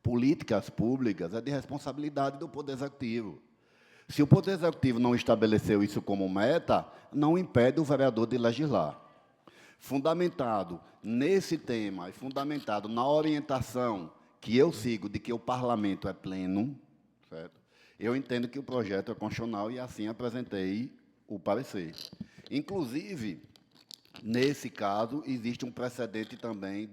[SPEAKER 3] políticas públicas é de responsabilidade do Poder Executivo. Se o Poder Executivo não estabeleceu isso como meta, não impede o vereador de legislar. Fundamentado nesse tema e fundamentado na orientação que eu sigo de que o parlamento é pleno, certo? Eu entendo que o projeto é constitucional e assim apresentei o parecer. Inclusive, nesse caso, existe um precedente também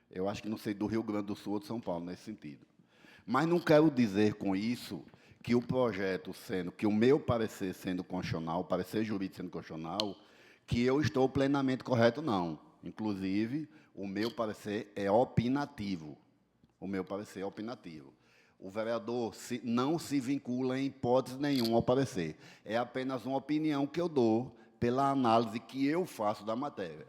[SPEAKER 3] eu acho que não sei, do Rio Grande do Sul ou de São Paulo, nesse sentido. Mas não quero dizer com isso que o projeto que o meu parecer sendo constitucional, o parecer jurídico sendo constitucional, que eu estou plenamente correto, não. Inclusive, o meu parecer é opinativo. O meu parecer é opinativo. O vereador não se vincula em hipótese nenhuma ao parecer. É apenas uma opinião que eu dou pela análise que eu faço da matéria.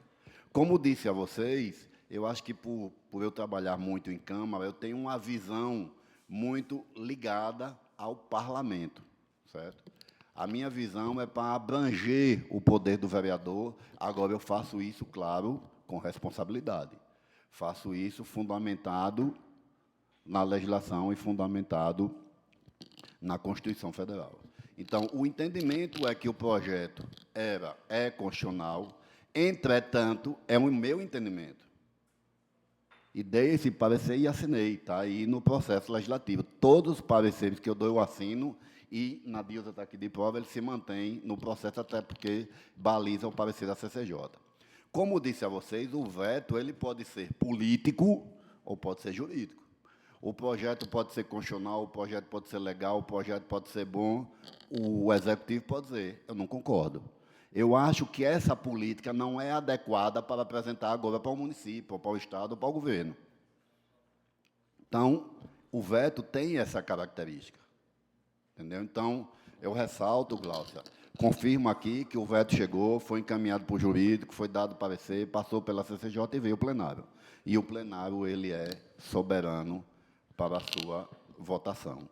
[SPEAKER 3] Como disse a vocês, eu acho que por eu trabalhar muito em Câmara, eu tenho uma visão muito ligada ao parlamento, certo? A minha visão é para abranger o poder do vereador. Agora, eu faço isso, claro, com responsabilidade. Faço isso fundamentado na legislação e fundamentado na Constituição Federal. Então, o entendimento é que o projeto é constitucional, entretanto, é o meu entendimento. E dei esse parecer e assinei, está aí no processo legislativo. Todos os pareceres que eu dou, eu assino, e, na Dilza está aqui de prova, ele se mantém no processo, até porque baliza o parecer da CCJ. Como disse a vocês, o veto ele pode ser político ou pode ser jurídico. O projeto pode ser constitucional, o projeto pode ser legal, o projeto pode ser bom, o executivo pode dizer, eu não concordo. Eu acho que essa política não é adequada para apresentar agora para o município, ou para o Estado, ou para o governo. Então, o veto tem essa característica. Entendeu? Então, eu ressalto, Gláucia, confirmo aqui que o veto chegou, foi encaminhado para o jurídico, foi dado parecer, passou pela CCJ e veio ao plenário. E o plenário, ele é soberano para a sua votação.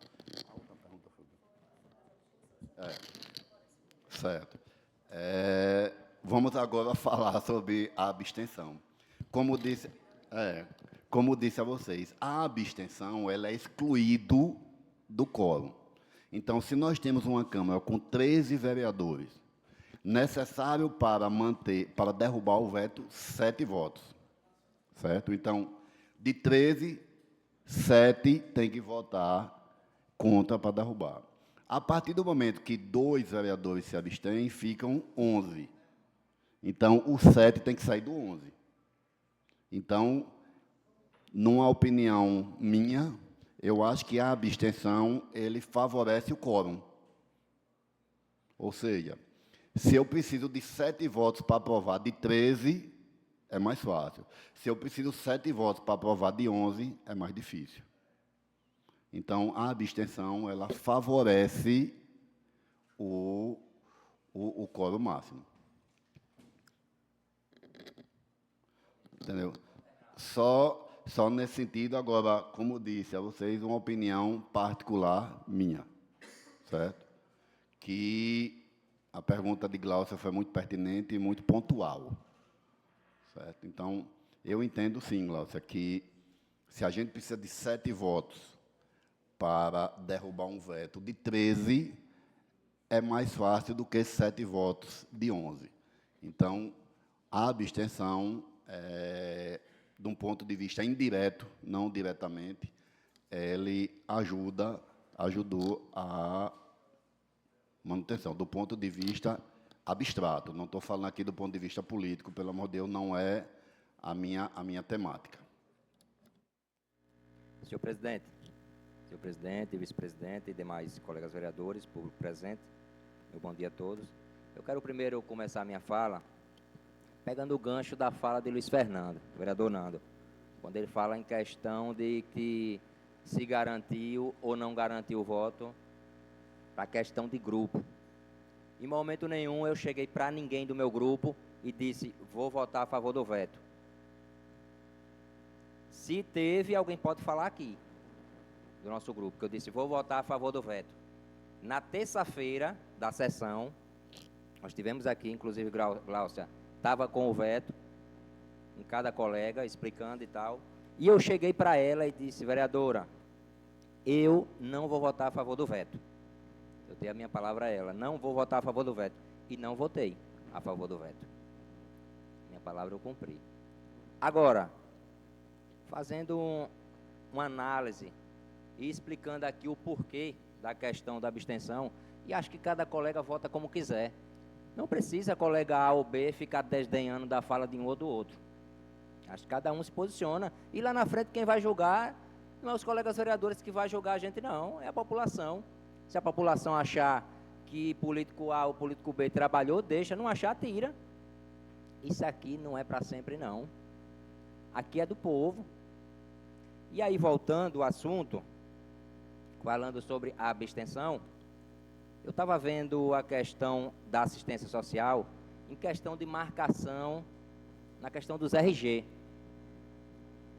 [SPEAKER 3] Certo. Vamos agora falar sobre a abstenção. Como disse a vocês, a abstenção ela é excluído do quórum. Então, se nós temos uma Câmara com 13 vereadores, necessário para derrubar o veto, 7 votos. Certo? Então, de 13, 7 tem que votar contra para derrubar. A partir do momento que 2 vereadores se abstêm, ficam 11. Então, o 7 tem que sair do 11. Então, numa opinião minha, eu acho que a abstenção, ele favorece o quórum. Ou seja, se eu preciso de 7 votos para aprovar de 13, é mais fácil. Se eu preciso de 7 votos para aprovar de 11, é mais difícil. Então, a abstenção, ela favorece o quórum máximo. Entendeu? Só nesse sentido, agora, como disse a vocês, uma opinião particular minha, certo? Que a pergunta de Glaucia foi muito pertinente e muito pontual, certo? Então, eu entendo sim, Glaucia, que se a gente precisa de 7 votos para derrubar um veto de 13, é mais fácil do que 7 votos de 11. Então, a abstenção, de um ponto de vista indireto, não diretamente, ele ajudou a manutenção, do ponto de vista abstrato. Não estou falando aqui do ponto de vista político, pelo amor de Deus, não é a minha temática.
[SPEAKER 6] Senhor presidente, vice-presidente e demais colegas vereadores, público presente, meu bom dia a todos. Eu quero primeiro começar a minha fala pegando o gancho da fala de Luiz Fernando, do vereador Nando, quando ele fala em questão de que se garantiu ou não garantiu o voto para a questão de grupo. Em momento nenhum eu cheguei para ninguém do meu grupo e disse, vou votar a favor do veto. Se teve, alguém pode falar aqui, do nosso grupo, que eu disse, vou votar a favor do veto. Na terça-feira da sessão, nós tivemos aqui, inclusive, Glaucia, estava com o veto, em cada colega, explicando e tal, e eu cheguei para ela e disse, vereadora, eu não vou votar a favor do veto. Eu dei a minha palavra a ela, não vou votar a favor do veto. E não votei a favor do veto. Minha palavra eu cumpri. Agora, fazendo uma análise e explicando aqui o porquê da questão da abstenção, e acho que cada colega vota como quiser. Não precisa colega A ou B ficar desdenhando da fala de um ou do outro. Acho que cada um se posiciona. E lá na frente quem vai julgar não é os colegas vereadores que vai julgar a gente, não. É a população. Se a população achar que político A ou político B trabalhou, deixa. Não achar, tira. Isso aqui não é para sempre, não. Aqui é do povo. E aí, voltando ao assunto, falando sobre a abstenção, eu estava vendo a questão da assistência social, em questão de marcação, na questão dos RG.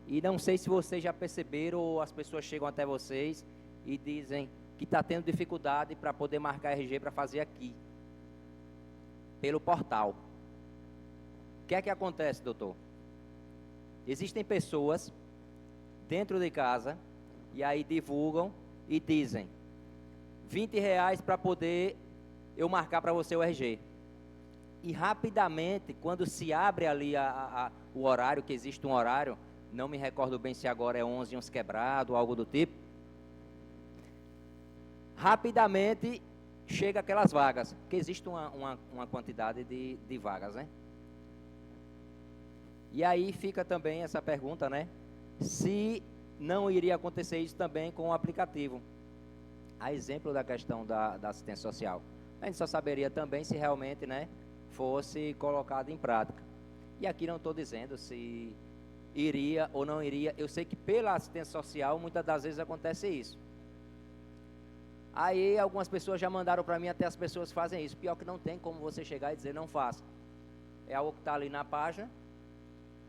[SPEAKER 6] E não sei se vocês já perceberam, ou as pessoas chegam até vocês e dizem que está tendo dificuldade para poder marcar RG para fazer aqui, pelo portal. O que é que acontece, doutor? Existem pessoas dentro de casa, e aí divulgam e dizem, R$20 para poder eu marcar para você o RG. E rapidamente, quando se abre ali o horário, que existe um horário, não me recordo bem se agora é 11 uns quebrado, algo do tipo, rapidamente chega aquelas vagas, que existe uma quantidade de vagas, né? E aí fica também essa pergunta, né? Se não iria acontecer isso também com o aplicativo. A exemplo da questão da assistência social. A gente só saberia também se realmente, né, fosse colocado em prática. E aqui não estou dizendo se iria ou não iria. Eu sei que pela assistência social, muitas das vezes acontece isso. Aí algumas pessoas já mandaram para mim, até as pessoas fazem isso. Pior que não tem como você chegar e dizer não faça. É algo que está ali na página,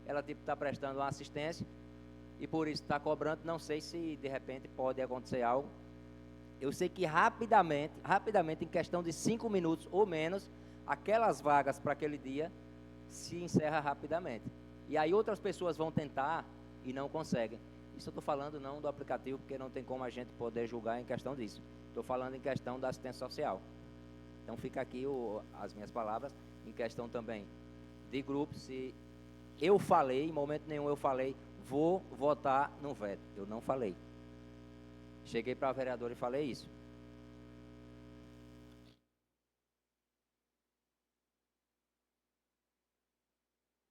[SPEAKER 6] ela tipo está prestando uma assistência e por isso está cobrando. Não sei se de repente pode acontecer algo. Eu sei que rapidamente, em questão de 5 minutos ou menos, aquelas vagas para aquele dia se encerra rapidamente. E aí outras pessoas vão tentar e não conseguem. Isso eu estou falando não do aplicativo, porque não tem como a gente poder julgar em questão disso. Estou falando em questão da assistência social. Então fica aqui as minhas palavras, em questão também de grupo. Se eu falei, em momento nenhum eu falei, vou votar no veto. Eu não falei. Cheguei para a vereadora e falei isso.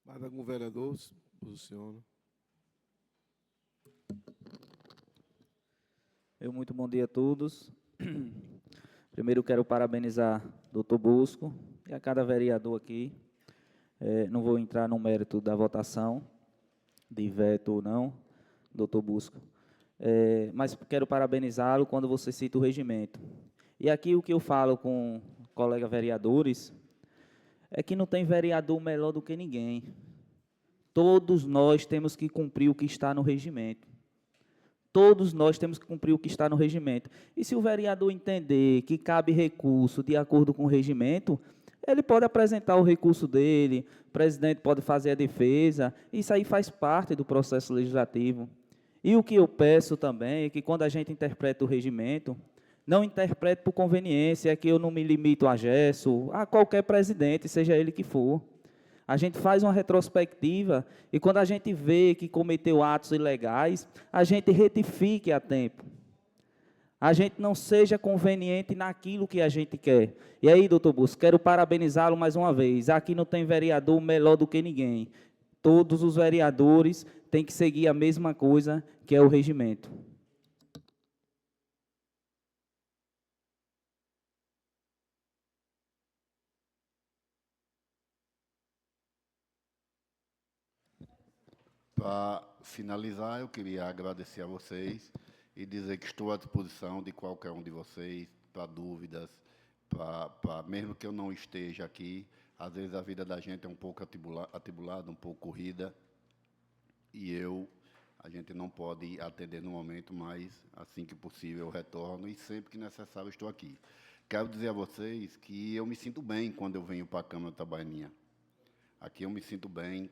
[SPEAKER 2] Mais algum vereador se posiciona?
[SPEAKER 7] Muito bom dia a todos. Primeiro quero parabenizar o doutor Bosco e a cada vereador aqui. Não vou entrar no mérito da votação, de veto ou não, doutor Bosco. Mas quero parabenizá-lo quando você cita o regimento. E aqui o que eu falo com colegas vereadores é que não tem vereador melhor do que ninguém. Todos nós temos que cumprir o que está no regimento. Todos nós temos que cumprir o que está no regimento. E se o vereador entender que cabe recurso de acordo com o regimento, ele pode apresentar o recurso dele, o presidente pode fazer a defesa, isso aí faz parte do processo legislativo. E o que eu peço também é que quando a gente interpreta o regimento, não interprete por conveniência, é que eu não me limito a Gesso, a qualquer presidente, seja ele que for. A gente faz uma retrospectiva e quando a gente vê que cometeu atos ilegais, a gente retifique a tempo. A gente não seja conveniente naquilo que a gente quer. E aí, doutor Bosco, quero parabenizá-lo mais uma vez. Aqui não tem vereador melhor do que ninguém. Todos os vereadores têm que seguir a mesma coisa, que é o regimento.
[SPEAKER 3] Para finalizar, eu queria agradecer a vocês e dizer que estou à disposição de qualquer um de vocês para dúvidas, mesmo que eu não esteja aqui. Às vezes a vida da gente é um pouco atribulada, um pouco corrida, e a gente não pode atender no momento, mas assim que possível eu retorno e sempre que necessário estou aqui. Quero dizer a vocês que eu me sinto bem quando eu venho para a Câmara da Baianinha. Aqui eu me sinto bem.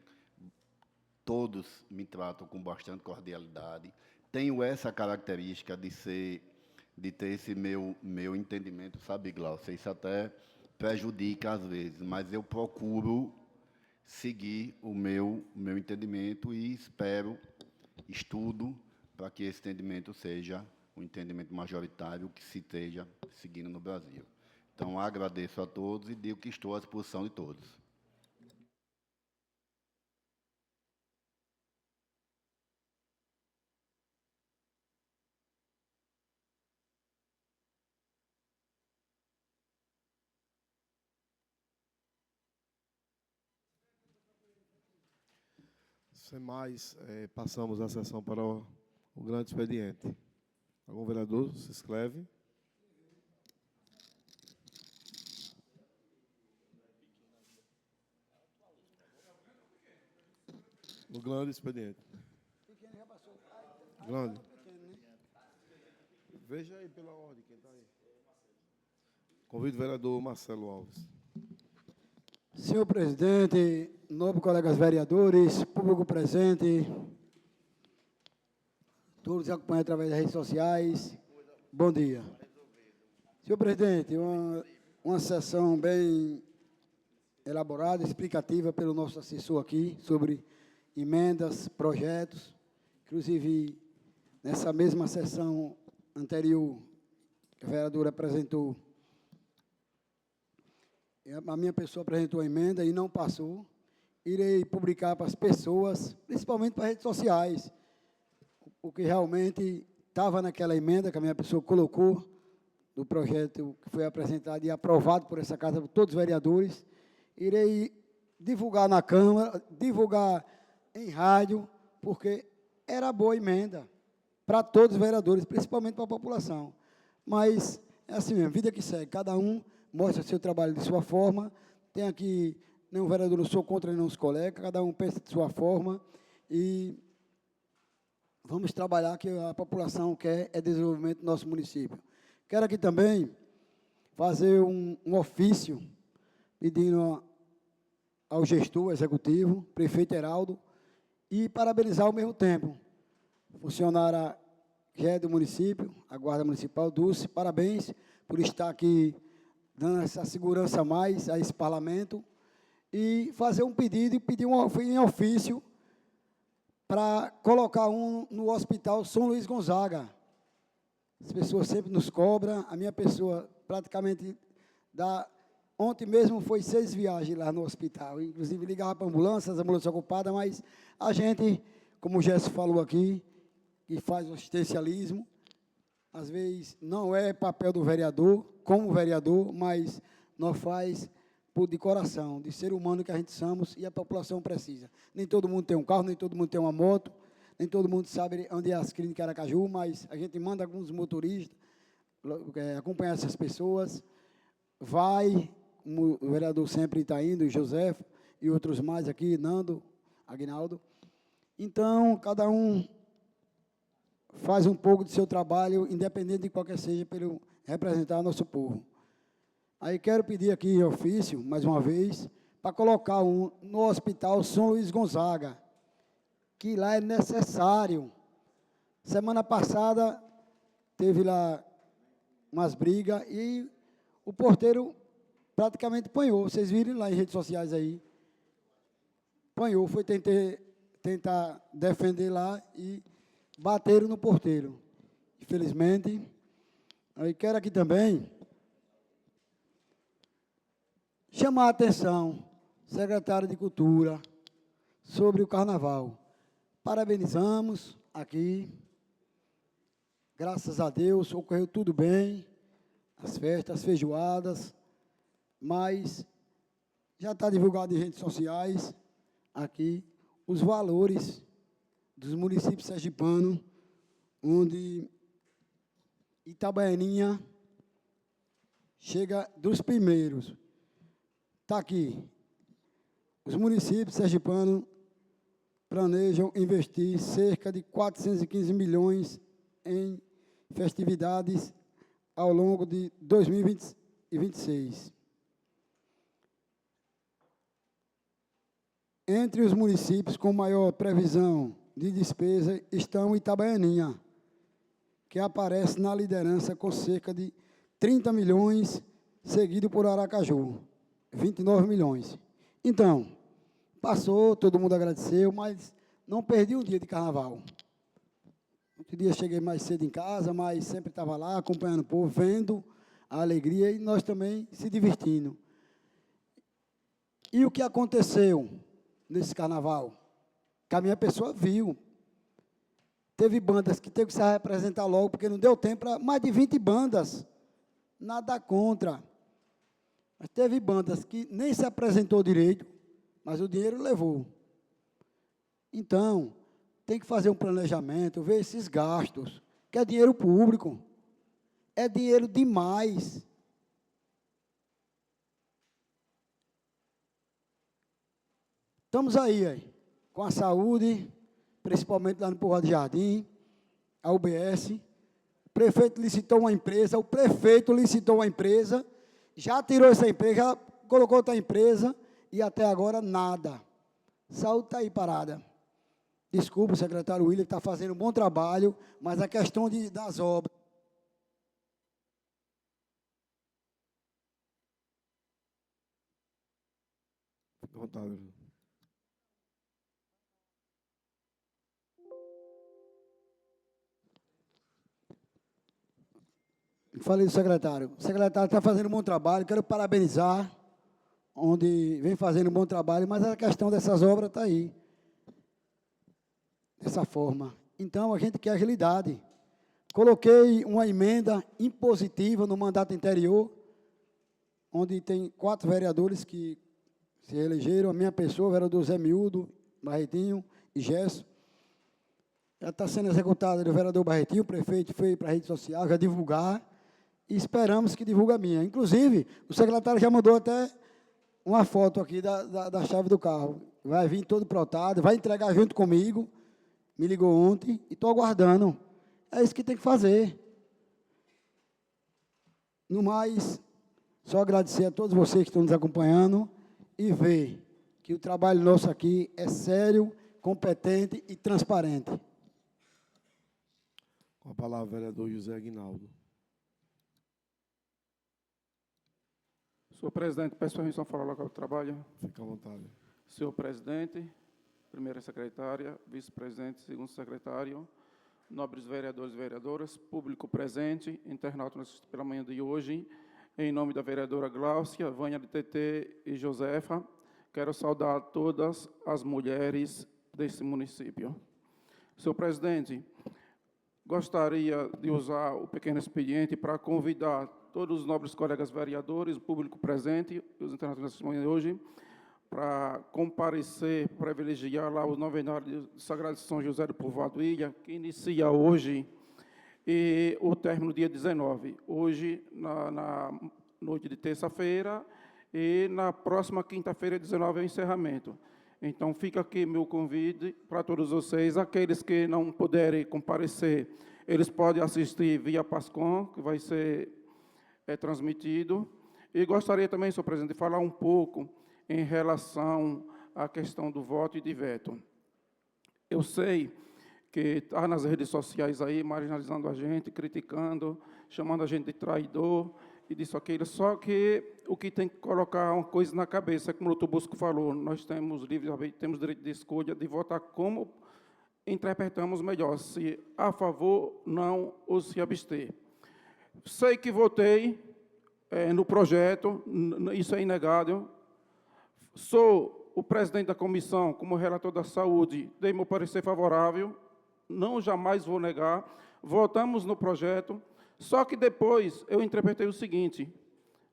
[SPEAKER 3] Todos me tratam com bastante cordialidade. Tenho essa característica de ter esse meu entendimento, sabe, Glaucia? Isso até prejudica às vezes, mas eu procuro seguir o meu entendimento e estudo para que esse entendimento seja um entendimento majoritário que se esteja seguindo no Brasil. Então, agradeço a todos e digo que estou à disposição de todos.
[SPEAKER 2] Sem mais, passamos a sessão para o grande expediente. Algum vereador se inscreve? No grande expediente. Grande. Veja aí pela ordem quem está aí. Convido o vereador Marcelo Alves.
[SPEAKER 8] Senhor presidente, nobres colegas vereadores, público presente, todos que acompanham através das redes sociais, bom dia. Senhor presidente, uma sessão bem elaborada, explicativa pelo nosso assessor aqui, sobre emendas, projetos, inclusive nessa mesma sessão anterior, que a vereadora apresentou, a minha pessoa apresentou a emenda e não passou. Irei publicar para as pessoas, principalmente para as redes sociais, o que realmente estava naquela emenda que a minha pessoa colocou, do projeto que foi apresentado e aprovado por essa casa, por todos os vereadores. Irei divulgar na Câmara, divulgar em rádio, porque era boa emenda para todos os vereadores, principalmente para a população. Mas é assim mesmo, vida que segue. Cada um mostra seu trabalho de sua forma. Tem aqui, nenhum vereador, não sou contra nenhum dos colegas, cada um pensa de sua forma. E vamos trabalhar, que a população quer é desenvolvimento do nosso município. Quero aqui também fazer um ofício pedindo ao gestor executivo, prefeito Heraldo, e parabenizar ao mesmo tempo funcionária que é do município, a Guarda Municipal, Dulce, parabéns por estar aqui dando essa segurança a mais a esse parlamento, e fazer um pedido, e pedir em ofício para colocar no Hospital São Luís Gonzaga. As pessoas sempre nos cobram, a minha pessoa praticamente ontem mesmo foi 6 viagens lá no hospital, inclusive ligava para as ambulâncias ocupadas, mas a gente, como o Gerson falou aqui, que faz o assistencialismo, às vezes não é papel do vereador, como vereador, mas nós faz de coração, de ser humano que a gente somos e a população precisa. Nem todo mundo tem um carro, nem todo mundo tem uma moto, nem todo mundo sabe onde é as clínicas Aracaju, mas a gente manda alguns motoristas acompanhar essas pessoas, vai, como o vereador sempre está indo, José e outros mais aqui, Nando, Aguinaldo. Então, cada um faz um pouco do seu trabalho, independente de qualquer seja, pelo representar o nosso povo. Aí quero pedir aqui em ofício, mais uma vez, para colocar no Hospital São Luís Gonzaga, que lá é necessário. Semana passada teve lá umas brigas e o porteiro praticamente apanhou. Vocês viram lá em redes sociais aí. Apanhou, foi tentar defender lá e bateram no porteiro. Infelizmente. Aí quero aqui também chamar a atenção, secretário de Cultura, sobre o Carnaval. Parabenizamos aqui, graças a Deus, ocorreu tudo bem, as festas, as feijoadas, mas já está divulgado em redes sociais aqui os valores dos municípios sergipanos, onde Itabaianinha chega dos primeiros. Está aqui. Os municípios sergipanos planejam investir cerca de 415 milhões em festividades ao longo de 2026. Entre os municípios com maior previsão de despesa estão Itabaianinha, que aparece na liderança com cerca de 30 milhões, seguido por Aracaju, 29 milhões. Então, passou, todo mundo agradeceu, mas não perdi um dia de carnaval. Outro dia cheguei mais cedo em casa, mas sempre estava lá, acompanhando o povo, vendo a alegria e nós também se divertindo. E o que aconteceu nesse carnaval? Que a minha pessoa viu. Teve bandas que teve que se representar logo, porque não deu tempo para mais de 20 bandas. Nada contra. Mas teve bandas que nem se apresentou direito, mas o dinheiro levou. Então, tem que fazer um planejamento, ver esses gastos, que é dinheiro público. É dinheiro demais. Estamos aí, com a saúde, principalmente lá no Povoado de Jardim, a UBS. O prefeito licitou uma empresa, já tirou essa empresa, já colocou outra empresa, e até agora nada. Saúde está aí parada. Desculpa, o secretário William está fazendo um bom trabalho, mas a questão das obras.
[SPEAKER 2] Fique à vontade.
[SPEAKER 8] Falei do secretário. O secretário está fazendo um bom trabalho, quero parabenizar, onde vem fazendo um bom trabalho, mas a questão dessas obras está aí. Dessa forma. Então, a gente quer agilidade. Coloquei uma emenda impositiva no mandato anterior, onde tem 4 vereadores que se elegeram, a minha pessoa, o vereador Zé Miúdo, Barretinho e Gesso. Já está sendo executada do vereador Barretinho, o prefeito foi para a rede social, já divulgar, e esperamos que divulgue a minha. Inclusive, o secretário já mandou até uma foto aqui da chave do carro. Vai vir todo protado, vai entregar junto comigo. Me ligou ontem e estou aguardando. É isso que tem que fazer. No mais, só agradecer a todos vocês que estão nos acompanhando e ver que o trabalho nosso aqui é sério, competente e transparente.
[SPEAKER 2] Com a palavra, o vereador José Aguinaldo.
[SPEAKER 9] Senhor presidente, peço permissão para falar local do trabalho.
[SPEAKER 2] Fica à vontade.
[SPEAKER 9] Senhor presidente, primeira secretária, vice-presidente, segundo secretário, nobres vereadores e vereadoras, público presente, internauta pela manhã de hoje, em nome da vereadora Gláucia, Vânia de TT e Josefa, quero saudar todas as mulheres desse município. Senhor presidente, gostaria de usar o pequeno expediente para convidar todos os nobres colegas vereadores, o público presente, os internautas dessa manhã de hoje, para comparecer, privilegiar lá o novenário do Sagrado São José do Povoado Ilha, que inicia hoje e o término dia 19. Hoje, na noite de terça-feira, e na próxima quinta-feira, 19, é o encerramento. Então, fica aqui meu convite para todos vocês. Aqueles que não puderem comparecer, eles podem assistir via Pascom, que vai ser transmitido. E gostaria também, senhor presidente, de falar um pouco em relação à questão do voto e de veto. Eu sei que está nas redes sociais aí, marginalizando a gente, criticando, chamando a gente de traidor e disso, aquilo, só que o que tem que colocar uma coisa na cabeça, como o doutor Bosco falou, nós temos temos direito de escolha de votar como interpretamos melhor, se a favor, não, ou se abster. Sei que votei no projeto, isso é inegável. Sou o presidente da comissão, como relator da saúde, dei meu parecer favorável, não jamais vou negar, votamos no projeto, só que depois eu interpretei o seguinte,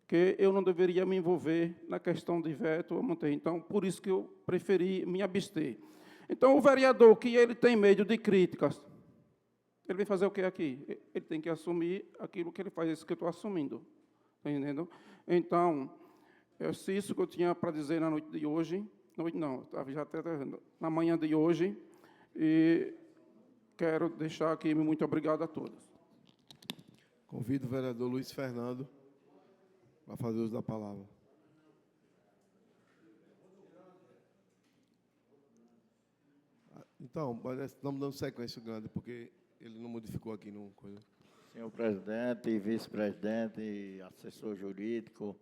[SPEAKER 9] que eu não deveria me envolver na questão de veto, então, por isso que eu preferi me abster. Então, o vereador que ele tem medo de críticas, ele vai fazer o que aqui? Ele tem que assumir aquilo que ele faz, isso que eu estou assumindo, está entendendo? Então, é isso que eu tinha para dizer na noite de hoje, já até na manhã de hoje, e quero deixar aqui muito obrigado a todos.
[SPEAKER 2] Convido o vereador Luiz Fernando para fazer uso da palavra. Então, estamos dando sequência grande, porque ele não modificou aqui não coisa.
[SPEAKER 4] Senhor presidente, vice-presidente, assessor jurídico,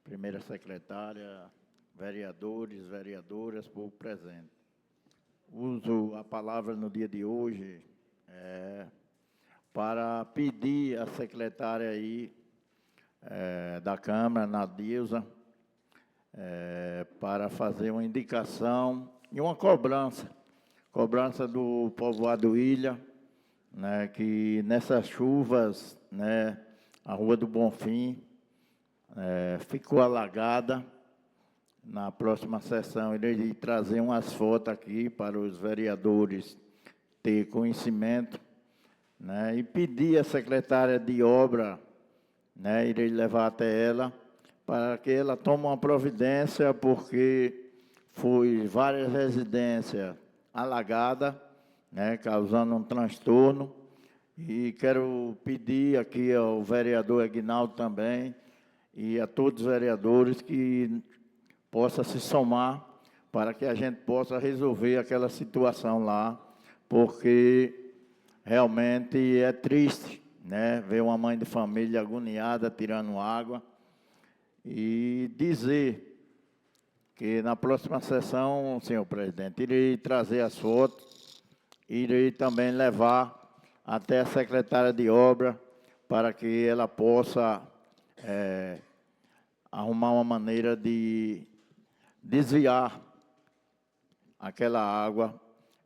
[SPEAKER 4] primeira secretária, vereadores, vereadoras, povo presente. Uso a palavra no dia de hoje para pedir à secretária aí da Câmara, Nadilza, para fazer uma indicação e uma cobrança do povoado Ilha, né, que nessas chuvas, né, a Rua do Bonfim ficou alagada. Na próxima sessão, irei trazer umas fotos aqui para os vereadores ter conhecimento, né, e pedir à secretária de obra, né, irei levar até ela, para que ela tome uma providência, porque foi várias residências alagadas, né, causando um transtorno. E quero pedir aqui ao vereador Aguinaldo também, e a todos os vereadores que possa se somar para que a gente possa resolver aquela situação lá, porque realmente é triste, né, ver uma mãe de família agoniada tirando água, e dizer que na próxima sessão, senhor presidente, irei trazer as fotos, irei também levar até a secretária de obra para que ela possa arrumar uma maneira de desviar aquela água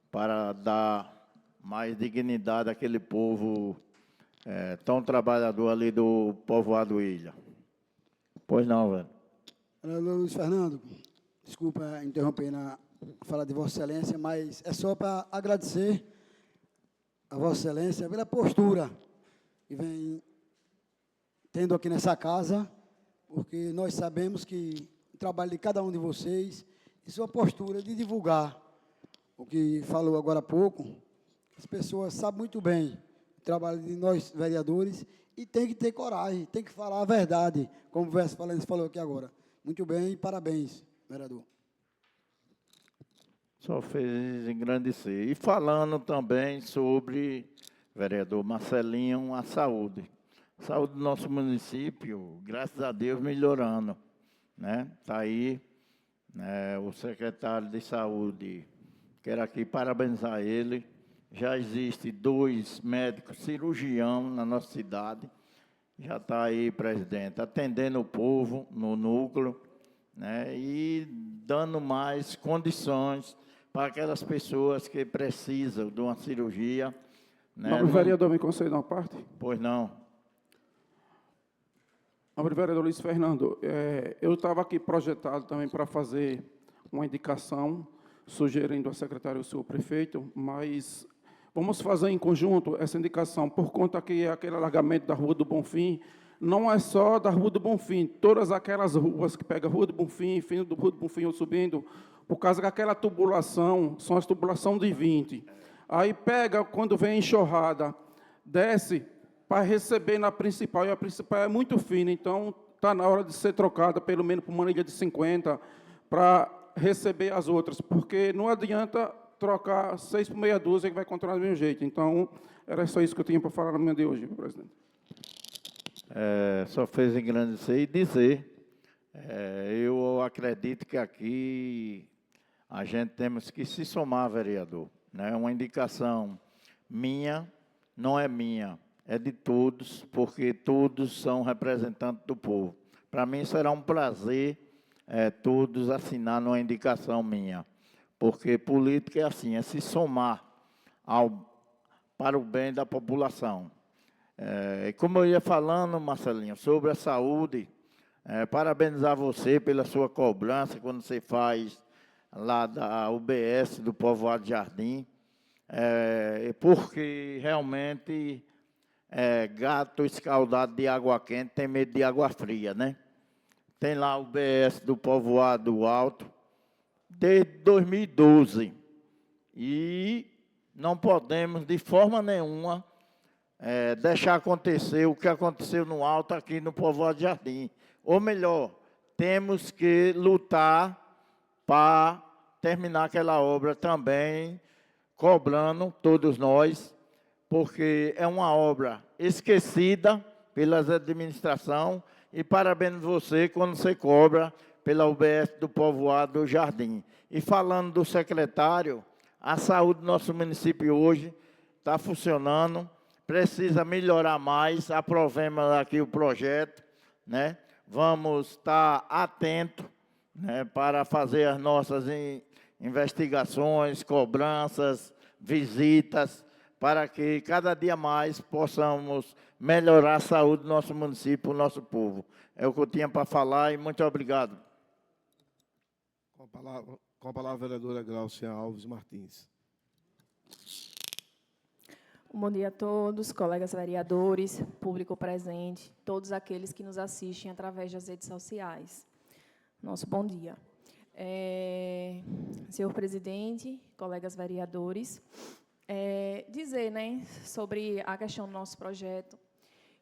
[SPEAKER 4] para dar mais dignidade àquele povo tão trabalhador ali do povoado Ilha. Pois não, velho.
[SPEAKER 8] Luiz Fernando, desculpa interromper na fala de Vossa Excelência, mas é só para agradecer a Vossa Excelência pela postura que vem tendo aqui nessa casa, porque nós sabemos que o trabalho de cada um de vocês e sua postura de divulgar o que falou agora há pouco, as pessoas sabem muito bem o trabalho de nós, vereadores, e tem que ter coragem, tem que falar a verdade, como o Verso Valente falou aqui agora. Muito bem, parabéns, vereador.
[SPEAKER 4] Só fez engrandecer. E falando também sobre, vereador Marcelinho, a saúde. A saúde do nosso município, graças a Deus, melhorando, né? Está aí, né, o secretário de saúde, quero aqui parabenizar ele. Já existe 2 médicos cirurgiões na nossa cidade. Já está aí, presidente, atendendo o povo no núcleo, né, e dando mais condições para aquelas pessoas que precisam de uma cirurgia. Né?
[SPEAKER 9] Nobre vereador, me concede uma parte?
[SPEAKER 4] Pois não.
[SPEAKER 9] Nobre vereador Luiz Fernando, eu estava aqui projetado também para fazer uma indicação, sugerindo ao secretário e ao senhor prefeito, mas vamos fazer em conjunto essa indicação, por conta que aquele alargamento da Rua do Bonfim não é só da Rua do Bonfim, todas aquelas ruas que pegam a Rua do Bonfim, fim do Rua do Bonfim ou subindo, por causa daquela tubulação, são as tubulações de 20. Aí pega, quando vem a enxurrada, desce para receber na principal, e a principal é muito fina, então está na hora de ser trocada, pelo menos por uma linha de 50, para receber as outras, porque não adianta trocar 6 por meia dúzia que vai continuar do mesmo jeito. Então, era só isso que eu tinha para falar na manhã de hoje, presidente.
[SPEAKER 4] Só fez engrandecer e dizer, eu acredito que aqui a gente temos que se somar, vereador. Né? Uma indicação minha, não é minha, é de todos, porque todos são representantes do povo. Para mim será um prazer todos assinar numa indicação minha, porque política é assim, é se somar para o bem da população. Como eu ia falando, Marcelinho, sobre a saúde, parabenizar você pela sua cobrança quando você faz lá da UBS do Povoado Jardim, porque realmente gato escaldado de água quente tem medo de água fria, né? Tem lá o UBS do Povoado Alto desde 2012 e não podemos de forma nenhuma deixar acontecer o que aconteceu no Alto aqui no Povoado Jardim. Ou melhor, temos que lutar para terminar aquela obra também, cobrando todos nós, porque é uma obra esquecida pelas administrações, e parabéns você quando você cobra pela UBS do Povoado do Jardim. E falando do secretário, a saúde do nosso município hoje está funcionando, precisa melhorar mais, aprovemos aqui o projeto, né? Vamos estar atentos, né, para fazer as nossas investigações, cobranças, visitas, para que cada dia mais possamos melhorar a saúde do nosso município, do nosso povo. É o que eu tinha para falar e muito obrigado.
[SPEAKER 2] Com a palavra a vereadora Glaucia Alves Martins.
[SPEAKER 1] Bom dia a todos, colegas vereadores, público presente, todos aqueles que nos assistem através das redes sociais. Nosso bom dia. Senhor presidente, colegas vereadores, dizer, né, sobre a questão do nosso projeto,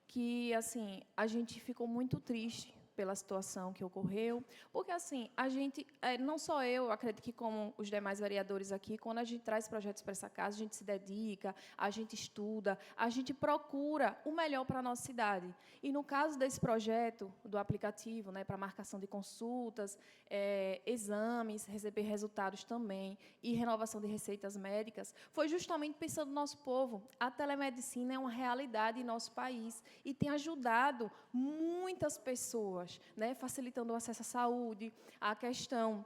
[SPEAKER 1] que, assim, a gente ficou muito triste pela situação que ocorreu, porque, assim, a gente, não só eu acredito que como os demais vereadores aqui, quando a gente traz projetos para essa casa, a gente se dedica, a gente estuda, a gente procura o melhor para a nossa cidade. E, no caso desse projeto, do aplicativo, né, para marcação de consultas, exames, receber resultados também, e renovação de receitas médicas, foi justamente pensando no nosso povo. A telemedicina é uma realidade em nosso país e tem ajudado muitas pessoas, né, facilitando o acesso à saúde, a questão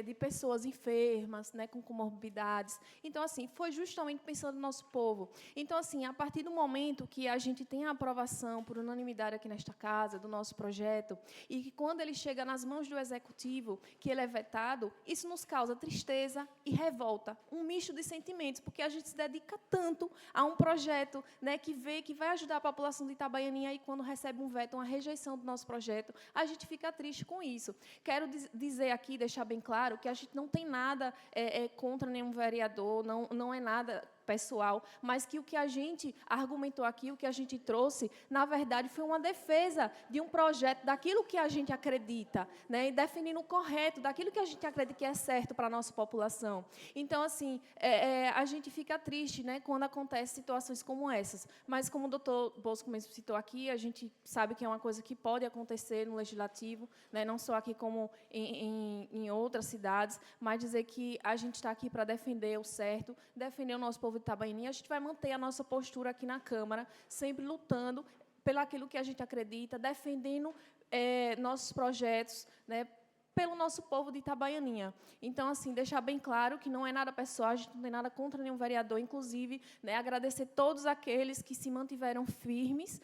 [SPEAKER 1] de pessoas enfermas, né, com comorbidades. Então, assim, foi justamente pensando no nosso povo. Então, assim, a partir do momento que a gente tem a aprovação por unanimidade aqui nesta casa do nosso projeto, e que quando ele chega nas mãos do Executivo, que ele é vetado, isso nos causa tristeza e revolta, um misto de sentimentos, porque a gente se dedica tanto a um projeto, né, que vai ajudar a população de Itabaianinha, e quando recebe um veto, uma rejeição do nosso projeto, a gente fica triste com isso. Quero dizer aqui, deixar bem claro que a gente não tem nada contra nenhum vereador, não é nada pessoal, mas que o que a gente argumentou aqui, o que a gente trouxe, na verdade, foi uma defesa de um projeto, daquilo que a gente acredita, né, e definindo o correto, daquilo que a gente acredita que é certo para a nossa população. Então, assim, a gente fica triste, né, quando acontecem situações como essas, mas como o doutor Bosco mesmo citou aqui, a gente sabe que é uma coisa que pode acontecer no Legislativo, né, não só aqui como em outras cidades, mas dizer que a gente está aqui para defender o certo, defender o nosso povo de Itabaianinha. A gente vai manter a nossa postura aqui na Câmara, sempre lutando pelaquilo que a gente acredita, defendendo nossos projetos, né, pelo nosso povo de Itabaianinha. Então, assim, deixar bem claro que não é nada pessoal, a gente não tem nada contra nenhum vereador, inclusive, né, agradecer todos aqueles que se mantiveram firmes,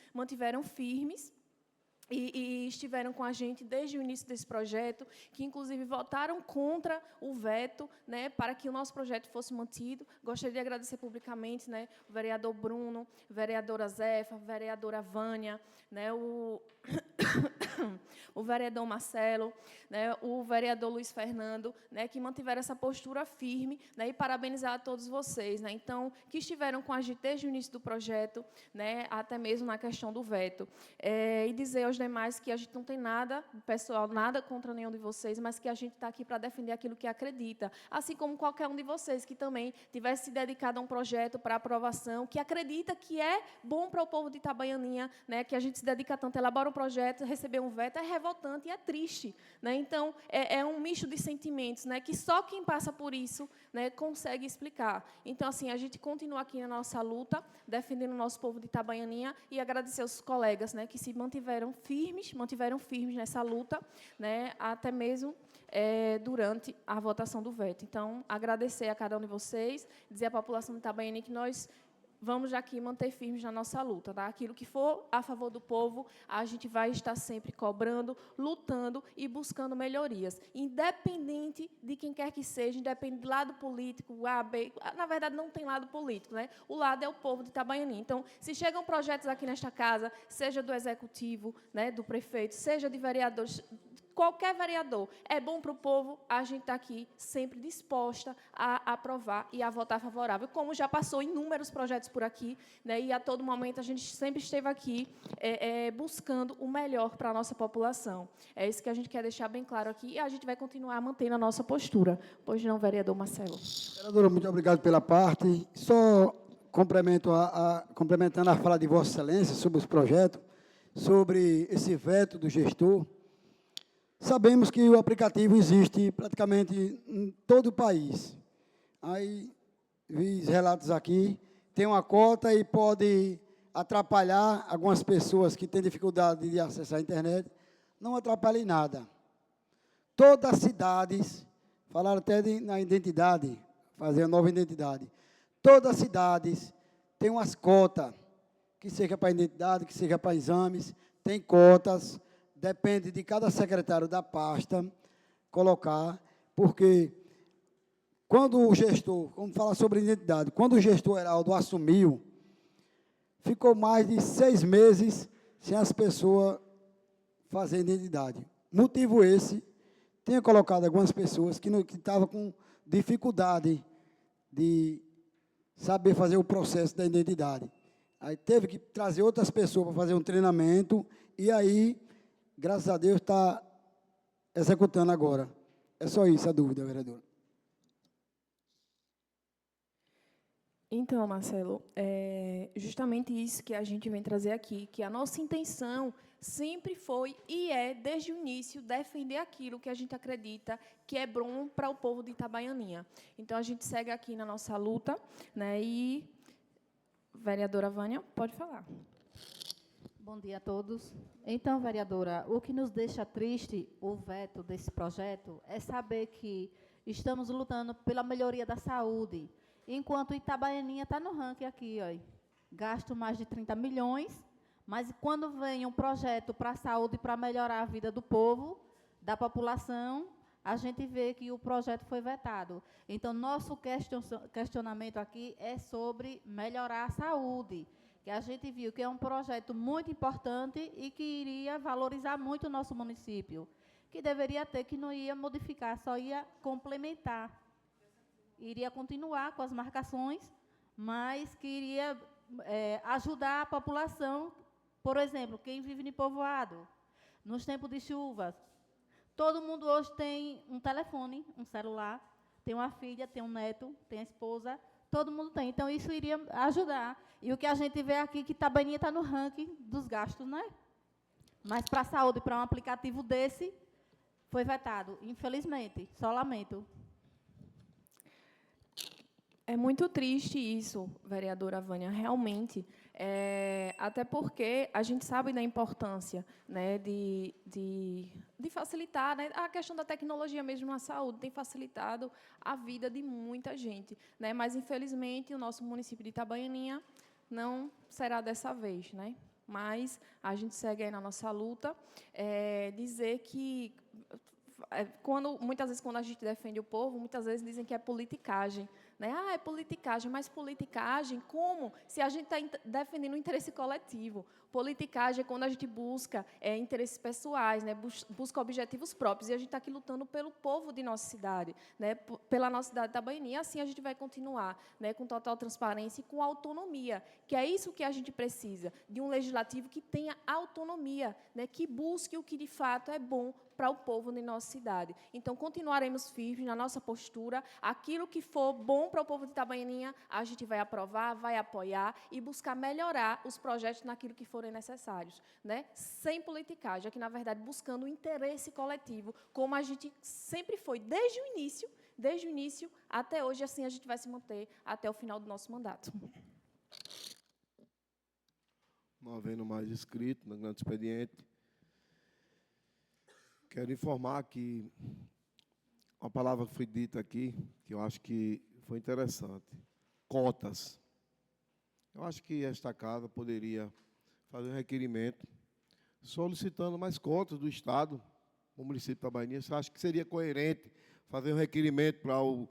[SPEAKER 1] e estiveram com a gente desde o início desse projeto, que, inclusive, votaram contra o veto, né, para que o nosso projeto fosse mantido. Gostaria de agradecer publicamente, né, o vereador Bruno, a vereadora Zefa, a vereadora Vânia, né, o vereador Marcelo, né, o vereador Luiz Fernando, né, que mantiveram essa postura firme, né, e parabenizar a todos vocês, né, então, que estiveram com a gente desde o início do projeto, né, até mesmo na questão do veto. E dizer aos demais que a gente não tem nada, pessoal, nada contra nenhum de vocês, mas que a gente está aqui para defender aquilo que acredita, assim como qualquer um de vocês que também tivesse se dedicado a um projeto para aprovação, que acredita que é bom para o povo de Itabaianinha, né, que a gente se dedica tanto, elabora um projeto, receber um veto, é revoltante e é triste, né? Então, é um misto de sentimentos, né, que só quem passa por isso, né, consegue explicar. Então, assim, a gente continua aqui na nossa luta, defendendo o nosso povo de Itabaianinha, e agradecer aos colegas, né, que se mantiveram firmes nessa luta, né, até mesmo durante a votação do veto. Então, agradecer a cada um de vocês, dizer à população de Itabaianinha que nós vamos aqui manter firmes na nossa luta, tá? Aquilo que for a favor do povo, a gente vai estar sempre cobrando, lutando e buscando melhorias, independente de quem quer que seja, independente do lado político, A, B, na verdade não tem lado político, né? O lado é o povo de Itabaianinha. Então, se chegam projetos aqui nesta casa, seja do executivo, né, do prefeito, seja de vereadores, qualquer vereador, é bom para o povo, a gente está aqui sempre disposta a aprovar e a votar favorável, como já passou inúmeros projetos por aqui, né, e a todo momento a gente sempre esteve aqui buscando o melhor para a nossa população. É isso que a gente quer deixar bem claro aqui, e a gente vai continuar mantendo a nossa postura. Pois não, vereador Marcelo.
[SPEAKER 8] Vereadora, muito obrigado pela parte. Só complementando a fala de Vossa Excelência sobre os projetos, sobre esse veto do gestor. Sabemos que o aplicativo existe praticamente em todo o país. Aí, vi relatos aqui, tem uma cota e pode atrapalhar algumas pessoas que têm dificuldade de acessar a internet. Não atrapalha em nada. Todas as cidades, falaram até na identidade, fazer a nova identidade. Todas as cidades têm umas cotas, que seja para identidade, que seja para exames, tem cotas. Depende de cada secretário da pasta colocar, porque quando o gestor, vamos falar sobre identidade, quando o gestor Heraldo assumiu, ficou mais de 6 meses sem as pessoas fazerem identidade. Motivo esse, tinha colocado algumas pessoas que estavam com dificuldade de saber fazer o processo da identidade. Aí teve que trazer outras pessoas para fazer um treinamento, e aí, graças a Deus, está executando agora. É só isso a dúvida, vereador.
[SPEAKER 1] Então, Marcelo, é justamente isso que a gente vem trazer aqui, que a nossa intenção sempre foi e é, desde o início, defender aquilo que a gente acredita que é bom para o povo de Itabaianinha. Então, a gente segue aqui na nossa luta, né, e, vereadora Vânia, pode falar.
[SPEAKER 10] Bom dia a todos. Então, vereadora, o que nos deixa triste, o veto desse projeto, é saber que estamos lutando pela melhoria da saúde, enquanto Itabaianinha está no ranking aqui, ó, gasto mais de 30 milhões, mas quando vem um projeto para a saúde, para melhorar a vida do povo, da população, a gente vê que o projeto foi vetado. Então, nosso questionamento aqui é sobre melhorar a saúde, que a gente viu que é um projeto muito importante e que iria valorizar muito o nosso município, que deveria ter, que não ia modificar, só ia complementar. Iria continuar com as marcações, mas que iria ajudar a população, por exemplo, quem vive em povoado, nos tempos de chuvas. Todo mundo hoje tem um telefone, um celular, tem uma filha, tem um neto, tem a esposa, todo mundo tem. Então, isso iria ajudar. E o que a gente vê aqui, que Itabaianinha está no ranking dos gastos, né? Mas para a saúde, para um aplicativo desse, foi vetado. Infelizmente, só lamento.
[SPEAKER 1] É muito triste isso, vereadora Vânia, realmente. Até porque a gente sabe da importância, né, de facilitar, né, a questão da tecnologia mesmo na saúde, tem facilitado a vida de muita gente, né, mas, infelizmente, o nosso município de Itabaianinha não será dessa vez, né? Mas a gente segue aí na nossa luta. Dizer que, muitas vezes, quando a gente defende o povo, muitas vezes dizem que é politicagem. Né? É politicagem, mas politicagem como? Se a gente está defendendo o interesse coletivo. Politicagem é quando a gente busca interesses pessoais, né? Busca objetivos próprios, e a gente está aqui lutando pelo povo de nossa cidade, né? Pela nossa cidade de Itabaianinha. Assim a gente vai continuar, né? Com total transparência e com autonomia, que é isso que a gente precisa, de um legislativo que tenha autonomia, né? Que busque o que de fato é bom para o povo de nossa cidade. Então, continuaremos firmes na nossa postura. Aquilo que for bom para o povo de Itabaianinha, a gente vai aprovar, vai apoiar e buscar melhorar os projetos naquilo que forem necessários, né? Sem politicagem, aqui, na verdade, buscando o interesse coletivo, como a gente sempre foi, desde o início até hoje, assim a gente vai se manter até o final do nosso mandato.
[SPEAKER 2] Não havendo mais inscrito no grande expediente, quero informar que uma palavra que foi dita aqui, que eu acho que foi interessante, cotas. Eu acho que esta casa poderia fazer um requerimento solicitando mais cotas do Estado, o município de Itabaianinha. Você acha que seria coerente fazer um requerimento para o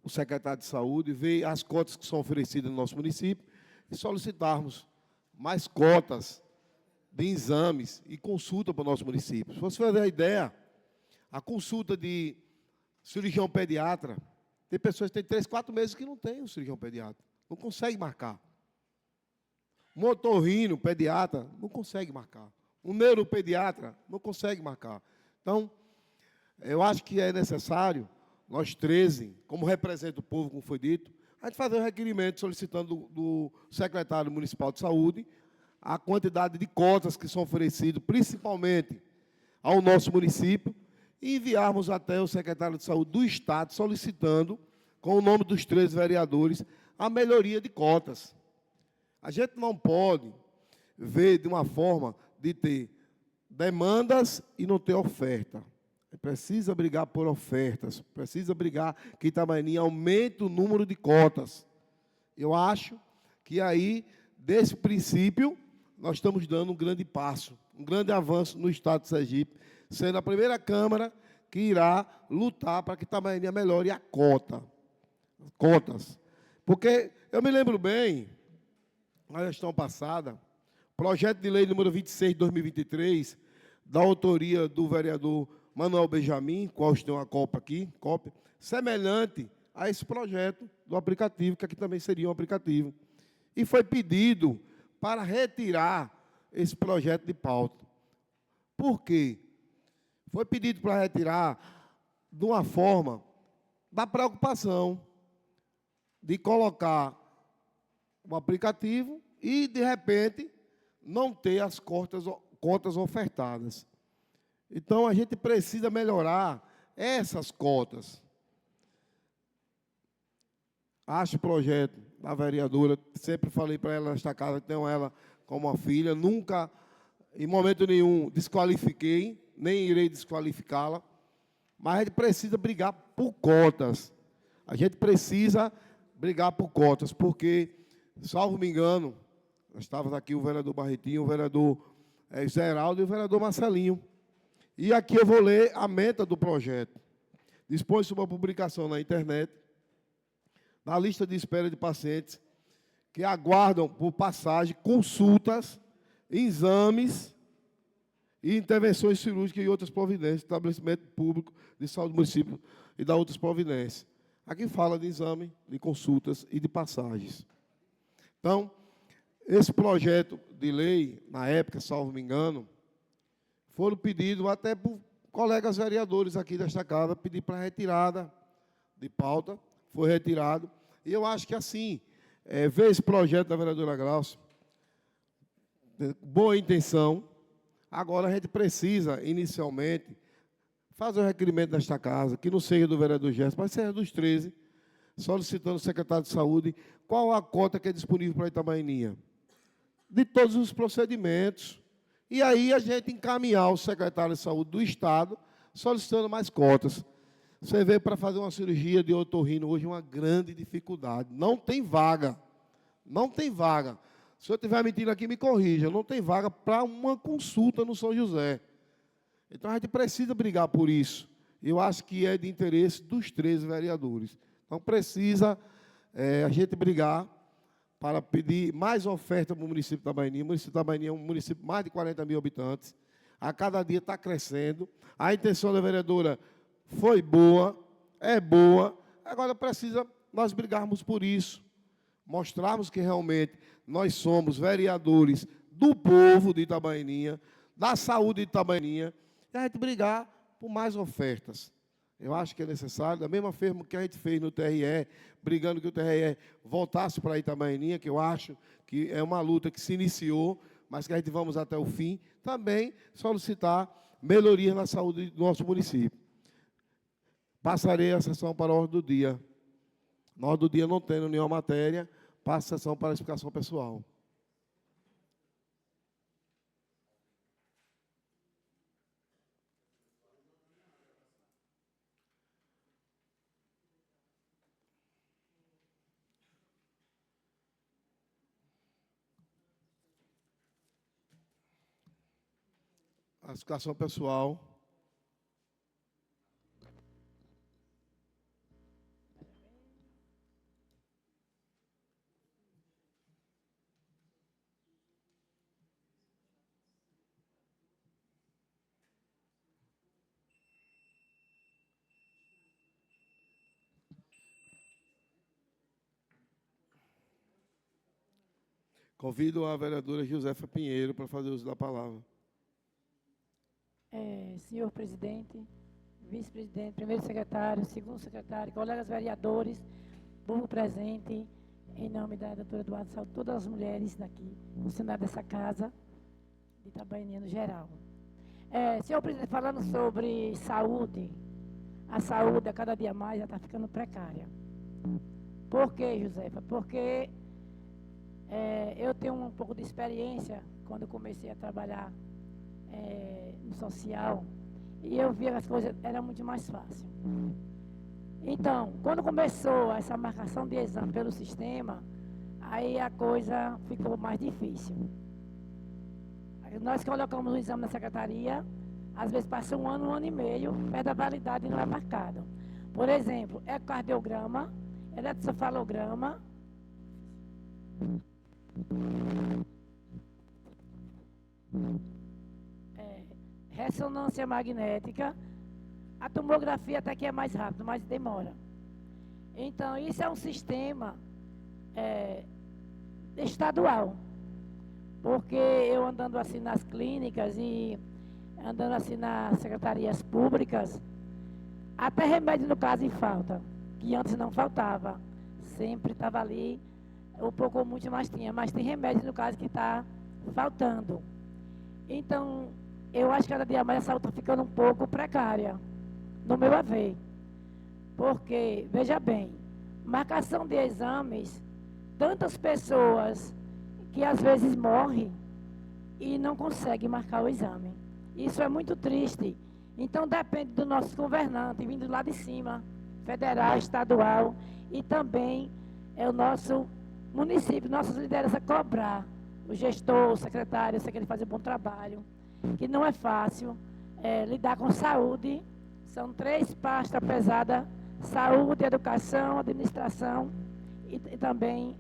[SPEAKER 2] secretário de Saúde, ver as cotas que são oferecidas no nosso município e solicitarmos mais cotas de exames e consulta para o nosso município? Se você fazer a ideia, a consulta de cirurgião pediatra, tem pessoas que têm 3, 4 meses que não tem o cirurgião pediatra, não consegue marcar. Um otorrino pediatra não consegue marcar. Um neuropediatra não consegue marcar. Então, eu acho que é necessário, nós 13, como representa o povo, como foi dito, a gente fazer um requerimento solicitando do secretário municipal de saúde a quantidade de cotas que são oferecidas, principalmente ao nosso município, e enviarmos até o secretário de Saúde do Estado, solicitando, com o nome dos 13 vereadores, a melhoria de cotas. A gente não pode ver de uma forma de ter demandas e não ter oferta. Precisa brigar por ofertas, precisa brigar que Itabaianinha aumente o número de cotas. Eu acho que aí, desse princípio, nós estamos dando um grande passo, um grande avanço no Estado de Sergipe, sendo a primeira Câmara que irá lutar para que Itabaianinha melhore a cotas. Porque eu me lembro bem, na gestão passada, projeto de lei número 26 de 2023, da autoria do vereador Manuel Benjamin, qual tem uma cópia, semelhante a esse projeto do aplicativo, que aqui também seria um aplicativo. E foi pedido para retirar esse projeto de pauta. Por quê? Foi pedido para retirar de uma forma da preocupação de colocar o aplicativo e, de repente, não ter as cotas ofertadas. Então, a gente precisa melhorar essas cotas. acho o projeto da vereadora, sempre falei para ela nesta casa, que tenho ela como uma filha, nunca, em momento nenhum, desqualifiquei, nem irei desqualificá-la, mas a gente precisa brigar por cotas. A gente precisa brigar por cotas, porque, salvo me engano, nós estávamos aqui o vereador Barretinho, o vereador Geraldo e o vereador Marcelinho. E aqui eu vou ler a meta do projeto. Dispõe-se uma publicação na internet, na lista de espera de pacientes que aguardam por passagem, consultas, exames e intervenções cirúrgicas e outras providências, estabelecimento público de saúde do município e da outras providências. Aqui fala de exame, de consultas e de passagens. Então, esse projeto de lei, na época, salvo me engano, foram pedidos até por colegas vereadores aqui desta casa, pedir para retirada de pauta, foi retirado. E eu acho que assim, ver esse projeto da vereadora Glaucia, boa intenção, agora a gente precisa, inicialmente, fazer o requerimento desta casa, que não seja do vereador Gerson, mas seja dos 13, solicitando ao secretário de Saúde qual a cota que é disponível para Itabaianinha, de todos os procedimentos. E aí a gente encaminhar o secretário de Saúde do Estado, solicitando mais cotas. Você vê, para fazer uma cirurgia de otorrino hoje, uma grande dificuldade. Não tem vaga. Não tem vaga. Se eu estiver mentindo aqui, me corrija. Não tem vaga para uma consulta no São José. Então, a gente precisa brigar por isso. Eu acho que é de interesse dos 13 vereadores. Então, precisa a gente brigar para pedir mais oferta para o município de Itabaianinha. O município de Itabaianinha é um município de mais de 40 mil habitantes. A cada dia está crescendo. A intenção da vereadora foi boa, é boa. Agora precisa nós brigarmos por isso. Mostrarmos que realmente nós somos vereadores do povo de Itabaianinha, da saúde de Itabaianinha, e a gente brigar por mais ofertas. Eu acho que é necessário, da mesma forma que a gente fez no TRE, brigando que o TRE voltasse para Itabaianinha, que eu acho que é uma luta que se iniciou, mas que a gente vamos até o fim, também solicitar melhorias na saúde do nosso município. Passarei a sessão para a ordem do dia. Na ordem do dia, não tendo nenhuma matéria, passa a sessão para a explicação pessoal. A explicação pessoal. Convido a vereadora Josefa Pinheiro para fazer uso da palavra.
[SPEAKER 11] Senhor presidente, vice-presidente, primeiro secretário, segundo secretário, colegas vereadores, povo presente, em nome da doutora Eduardo Saúde, todas as mulheres daqui, funcionários dessa casa, de Itabaianinha no geral. Senhor presidente, falando sobre saúde, a saúde a cada dia mais já está ficando precária. Por quê, Josefa? Porque eu tenho um pouco de experiência quando eu comecei a trabalhar no social, e eu via que as coisas eram muito mais fáceis. Então, quando começou essa marcação de exame pelo sistema, aí a coisa ficou mais difícil. Nós colocamos o exame na secretaria, às vezes passa um ano e meio, perto da validade e não é marcado. Por exemplo, ecocardiograma, eletrocefalograma, ressonância magnética, a tomografia até que é mais rápido, mas demora. Então, isso é um sistema estadual, porque eu andando assim nas clínicas e andando assim nas secretarias públicas, até remédio no caso em falta, que antes não faltava, sempre estava ali, um pouco ou muito mais tinha, mas tem remédio no caso que está faltando. Então, eu acho que cada dia mais a saúde está ficando um pouco precária, no meu haver. Porque, veja bem, marcação de exames, tantas pessoas que às vezes morrem e não conseguem marcar o exame. Isso é muito triste. Então, depende do nosso governante, vindo lá de cima, federal, estadual, e também é o nosso município, nossas lideranças cobrar o gestor, o secretário, eu sei que ele faz um bom trabalho, que não é fácil lidar com saúde. São 3 pastas pesadas: saúde, educação, administração e também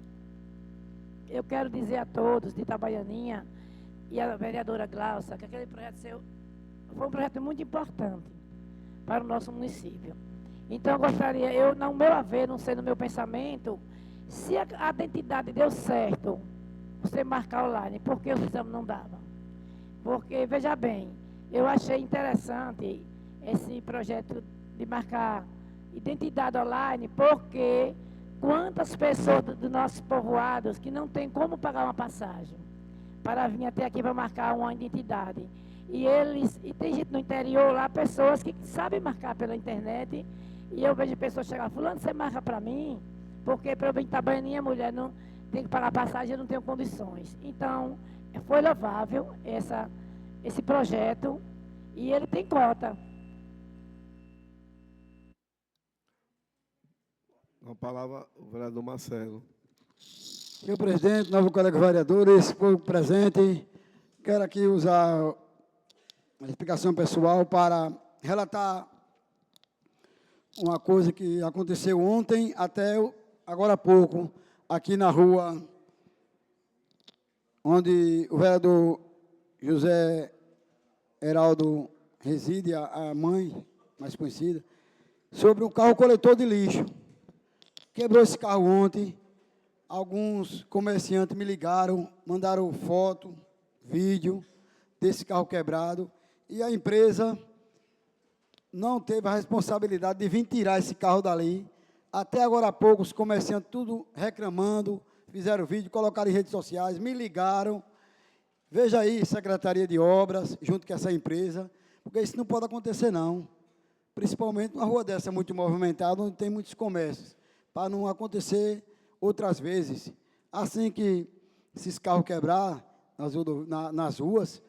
[SPEAKER 11] eu quero dizer a todos de Itabaianinha e a vereadora Glaucia que aquele projeto seu foi um projeto muito importante para o nosso município. Então, eu gostaria, no meu haver, não sei no meu pensamento, se a identidade deu certo, você marcar online, por que o exame não dava? Porque, veja bem, eu achei interessante esse projeto de marcar identidade online, porque quantas pessoas dos nossos povoados que não tem como pagar uma passagem para vir até aqui para marcar uma identidade. E tem gente no interior lá, pessoas que sabem marcar pela internet, e eu vejo pessoas chegar, fulano, você marca para mim? Porque para eu vir em Itabaianinha, mulher, não tem que pagar passagem, eu não tenho condições. Então, foi louvável esse projeto, e ele tem cota.
[SPEAKER 2] Com a palavra, o vereador Marcelo.
[SPEAKER 8] Senhor presidente, novo colega vereadores, povo presente, quero aqui usar a explicação pessoal para relatar uma coisa que aconteceu ontem até agora há pouco, aqui na rua, onde o vereador José Heraldo reside, a mãe mais conhecida, sobre um carro coletor de lixo. Quebrou esse carro ontem, alguns comerciantes me ligaram, mandaram foto, vídeo desse carro quebrado, e a empresa não teve a responsabilidade de vir tirar esse carro dali. Até agora há pouco, os comerciantes tudo reclamando, fizeram vídeo, colocaram em redes sociais, me ligaram. Veja aí, Secretaria de Obras, junto com essa empresa, porque isso não pode acontecer, não. Principalmente uma rua dessa muito movimentada, onde tem muitos comércios, para não acontecer outras vezes. Assim que esses carros quebrar nas ruas,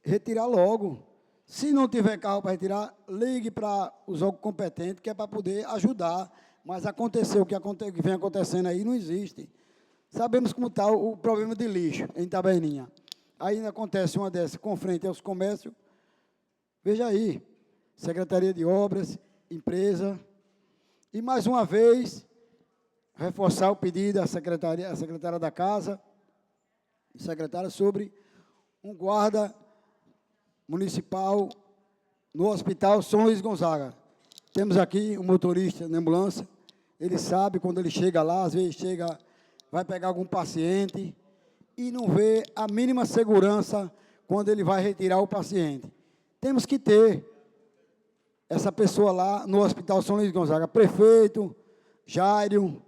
[SPEAKER 8] retirar logo. Se não tiver carro para retirar, ligue para os órgãos competentes, que é para poder ajudar. Mas aconteceu o que vem acontecendo aí, não existe. Sabemos como está o problema de lixo em Itabaianinha. Aí acontece uma dessas com frente aos comércios. Veja aí, Secretaria de Obras, empresa. E, mais uma vez, reforçar o pedido à secretária da Casa, secretária, sobre um guarda municipal no Hospital São Luís Gonzaga. Temos aqui um motorista de ambulância, ele sabe quando ele chega lá, às vezes vai pegar algum paciente e não vê a mínima segurança quando ele vai retirar o paciente. Temos que ter essa pessoa lá no Hospital São Luís Gonzaga, prefeito, Jairo,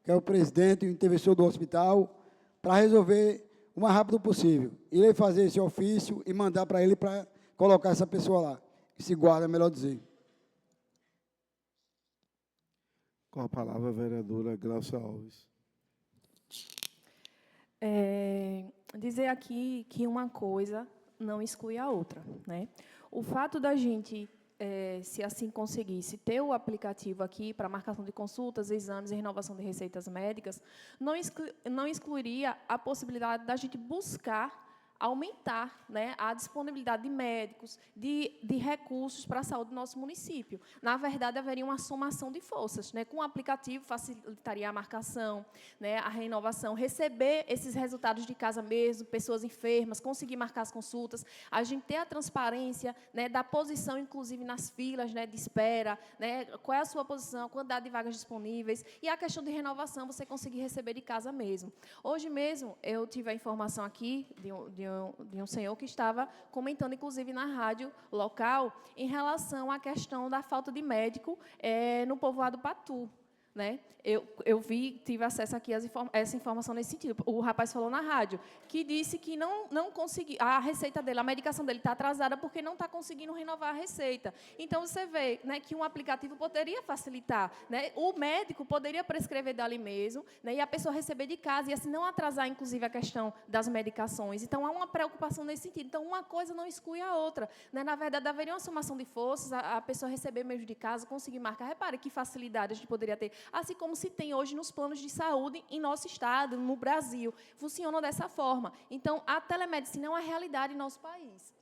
[SPEAKER 8] que é o presidente e o interventor do hospital, para resolver o mais rápido possível. Irei fazer esse ofício e mandar para ele para colocar essa pessoa lá. Esse guarda, é melhor dizer.
[SPEAKER 2] Com a palavra, a vereadora Glaucia Alves.
[SPEAKER 1] Dizer aqui que uma coisa não exclui a outra, né? O fato da gente, se assim conseguisse, ter o aplicativo aqui para marcação de consultas, exames e renovação de receitas médicas, não excluiria a possibilidade da gente buscar aumentar, né, a disponibilidade de médicos, de recursos para a saúde do nosso município. Na verdade, haveria uma somação de forças, né? Com o aplicativo facilitaria a marcação, né, a renovação, receber esses resultados de casa mesmo, pessoas enfermas, conseguir marcar as consultas, a gente ter a transparência, né, da posição, inclusive, nas filas, né, de espera, né, qual é a sua posição, a quantidade de vagas disponíveis, e a questão de renovação, você conseguir receber de casa mesmo. Hoje mesmo, eu tive a informação aqui de um senhor que estava comentando, inclusive, na rádio local, em relação à questão da falta de médico no povoado Patu. né? Eu tive acesso aqui a essa informação nesse sentido. O rapaz falou na rádio que disse que não conseguiu, a receita dele, a medicação dele está atrasada porque não está conseguindo renovar a receita. Então, você vê, né, que um aplicativo poderia facilitar, né? O médico poderia prescrever dali mesmo, né, e a pessoa receber de casa, e assim não atrasar, inclusive, a questão das medicações. Então, há uma preocupação nesse sentido. Então, uma coisa não exclui a outra, né? Na verdade, haveria uma somação de forças, a pessoa receber mesmo de casa, conseguir marcar. Repare que facilidade a gente poderia ter, assim como se tem hoje nos planos de saúde em nosso estado, no Brasil. Funcionam dessa forma. Então, a telemedicina é uma realidade em nosso país.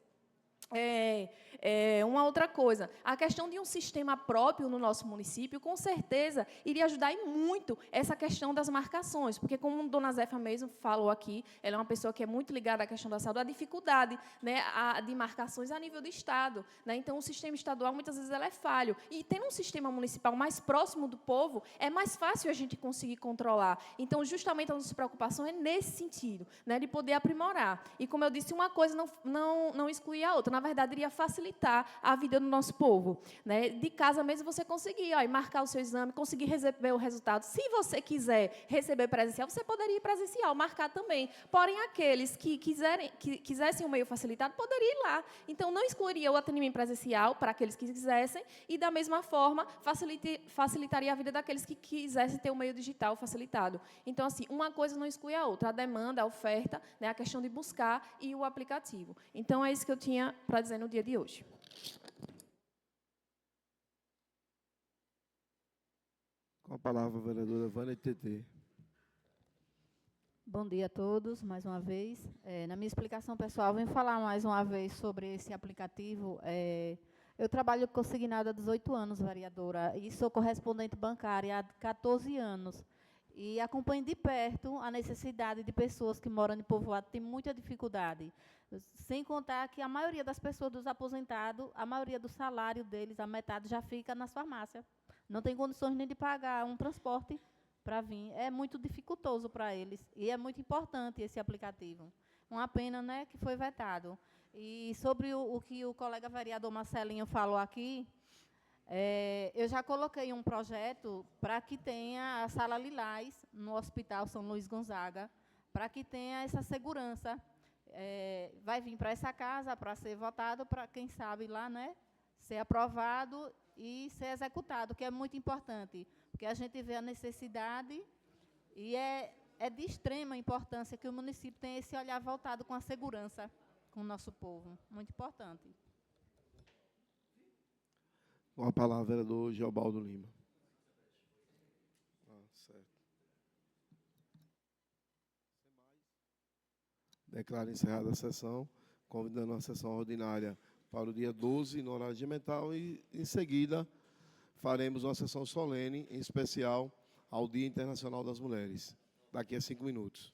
[SPEAKER 1] Uma outra coisa, a questão de um sistema próprio no nosso município, com certeza, iria ajudar e muito essa questão das marcações, porque, como a dona Zefa mesmo falou aqui, ela é uma pessoa que é muito ligada à questão da saúde, a dificuldade, né, de marcações a nível do Estado, né? Então, o sistema estadual, muitas vezes, ela é falho. E, tendo um sistema municipal mais próximo do povo, é mais fácil a gente conseguir controlar. Então, justamente, a nossa preocupação é nesse sentido, né, de poder aprimorar. E, como eu disse, uma coisa não exclui a outra. Na verdade, iria facilitar a vida do nosso povo, né? De casa mesmo você conseguir marcar o seu exame, conseguir receber o resultado. Se você quiser receber presencial, você poderia ir presencial, marcar também. Porém, aqueles que quisessem o meio facilitado, poderiam ir lá. Então, não excluiria o atendimento presencial para aqueles que quisessem e, da mesma forma, facilitaria a vida daqueles que quisessem ter o meio digital facilitado. Então, assim, uma coisa não exclui a outra. A demanda, a oferta, né, a questão de buscar e o aplicativo. Então, é isso que eu tinha para dizer no dia de hoje.
[SPEAKER 2] Com a palavra, a vereadora Vânia TT.
[SPEAKER 10] Bom dia a todos, mais uma vez. Na minha explicação pessoal, venho falar mais uma vez sobre esse aplicativo. Eu trabalho consignada há 18 anos, vereadora, e sou correspondente bancária há 14 anos. E acompanho de perto a necessidade de pessoas que moram em povoado, têm muita dificuldade. Sem contar que a maioria das pessoas, dos aposentados, a maioria do salário deles, a metade já fica nas farmácias. Não tem condições nem de pagar um transporte para vir. É muito dificultoso para eles. E é muito importante esse aplicativo. Uma pena, né, que foi vetado. E sobre o que o colega vereador Marcelinho falou aqui, eu já coloquei um projeto para que tenha a Sala Lilás no Hospital São Luís Gonzaga, para que tenha essa segurança. Vai vir para essa casa para ser votado, para, quem sabe, lá, né, ser aprovado e ser executado, que é muito importante, porque a gente vê a necessidade e é de extrema importância que o município tenha esse olhar voltado com a segurança com o nosso povo. Muito importante.
[SPEAKER 2] Com a palavra, vereador Geobaldo Lima. Certo. Declaro encerrada a sessão, convidando a sessão ordinária para o dia 12, no horário regimental, e, em seguida, faremos uma sessão solene, em especial ao Dia Internacional das Mulheres, daqui a 5 minutos.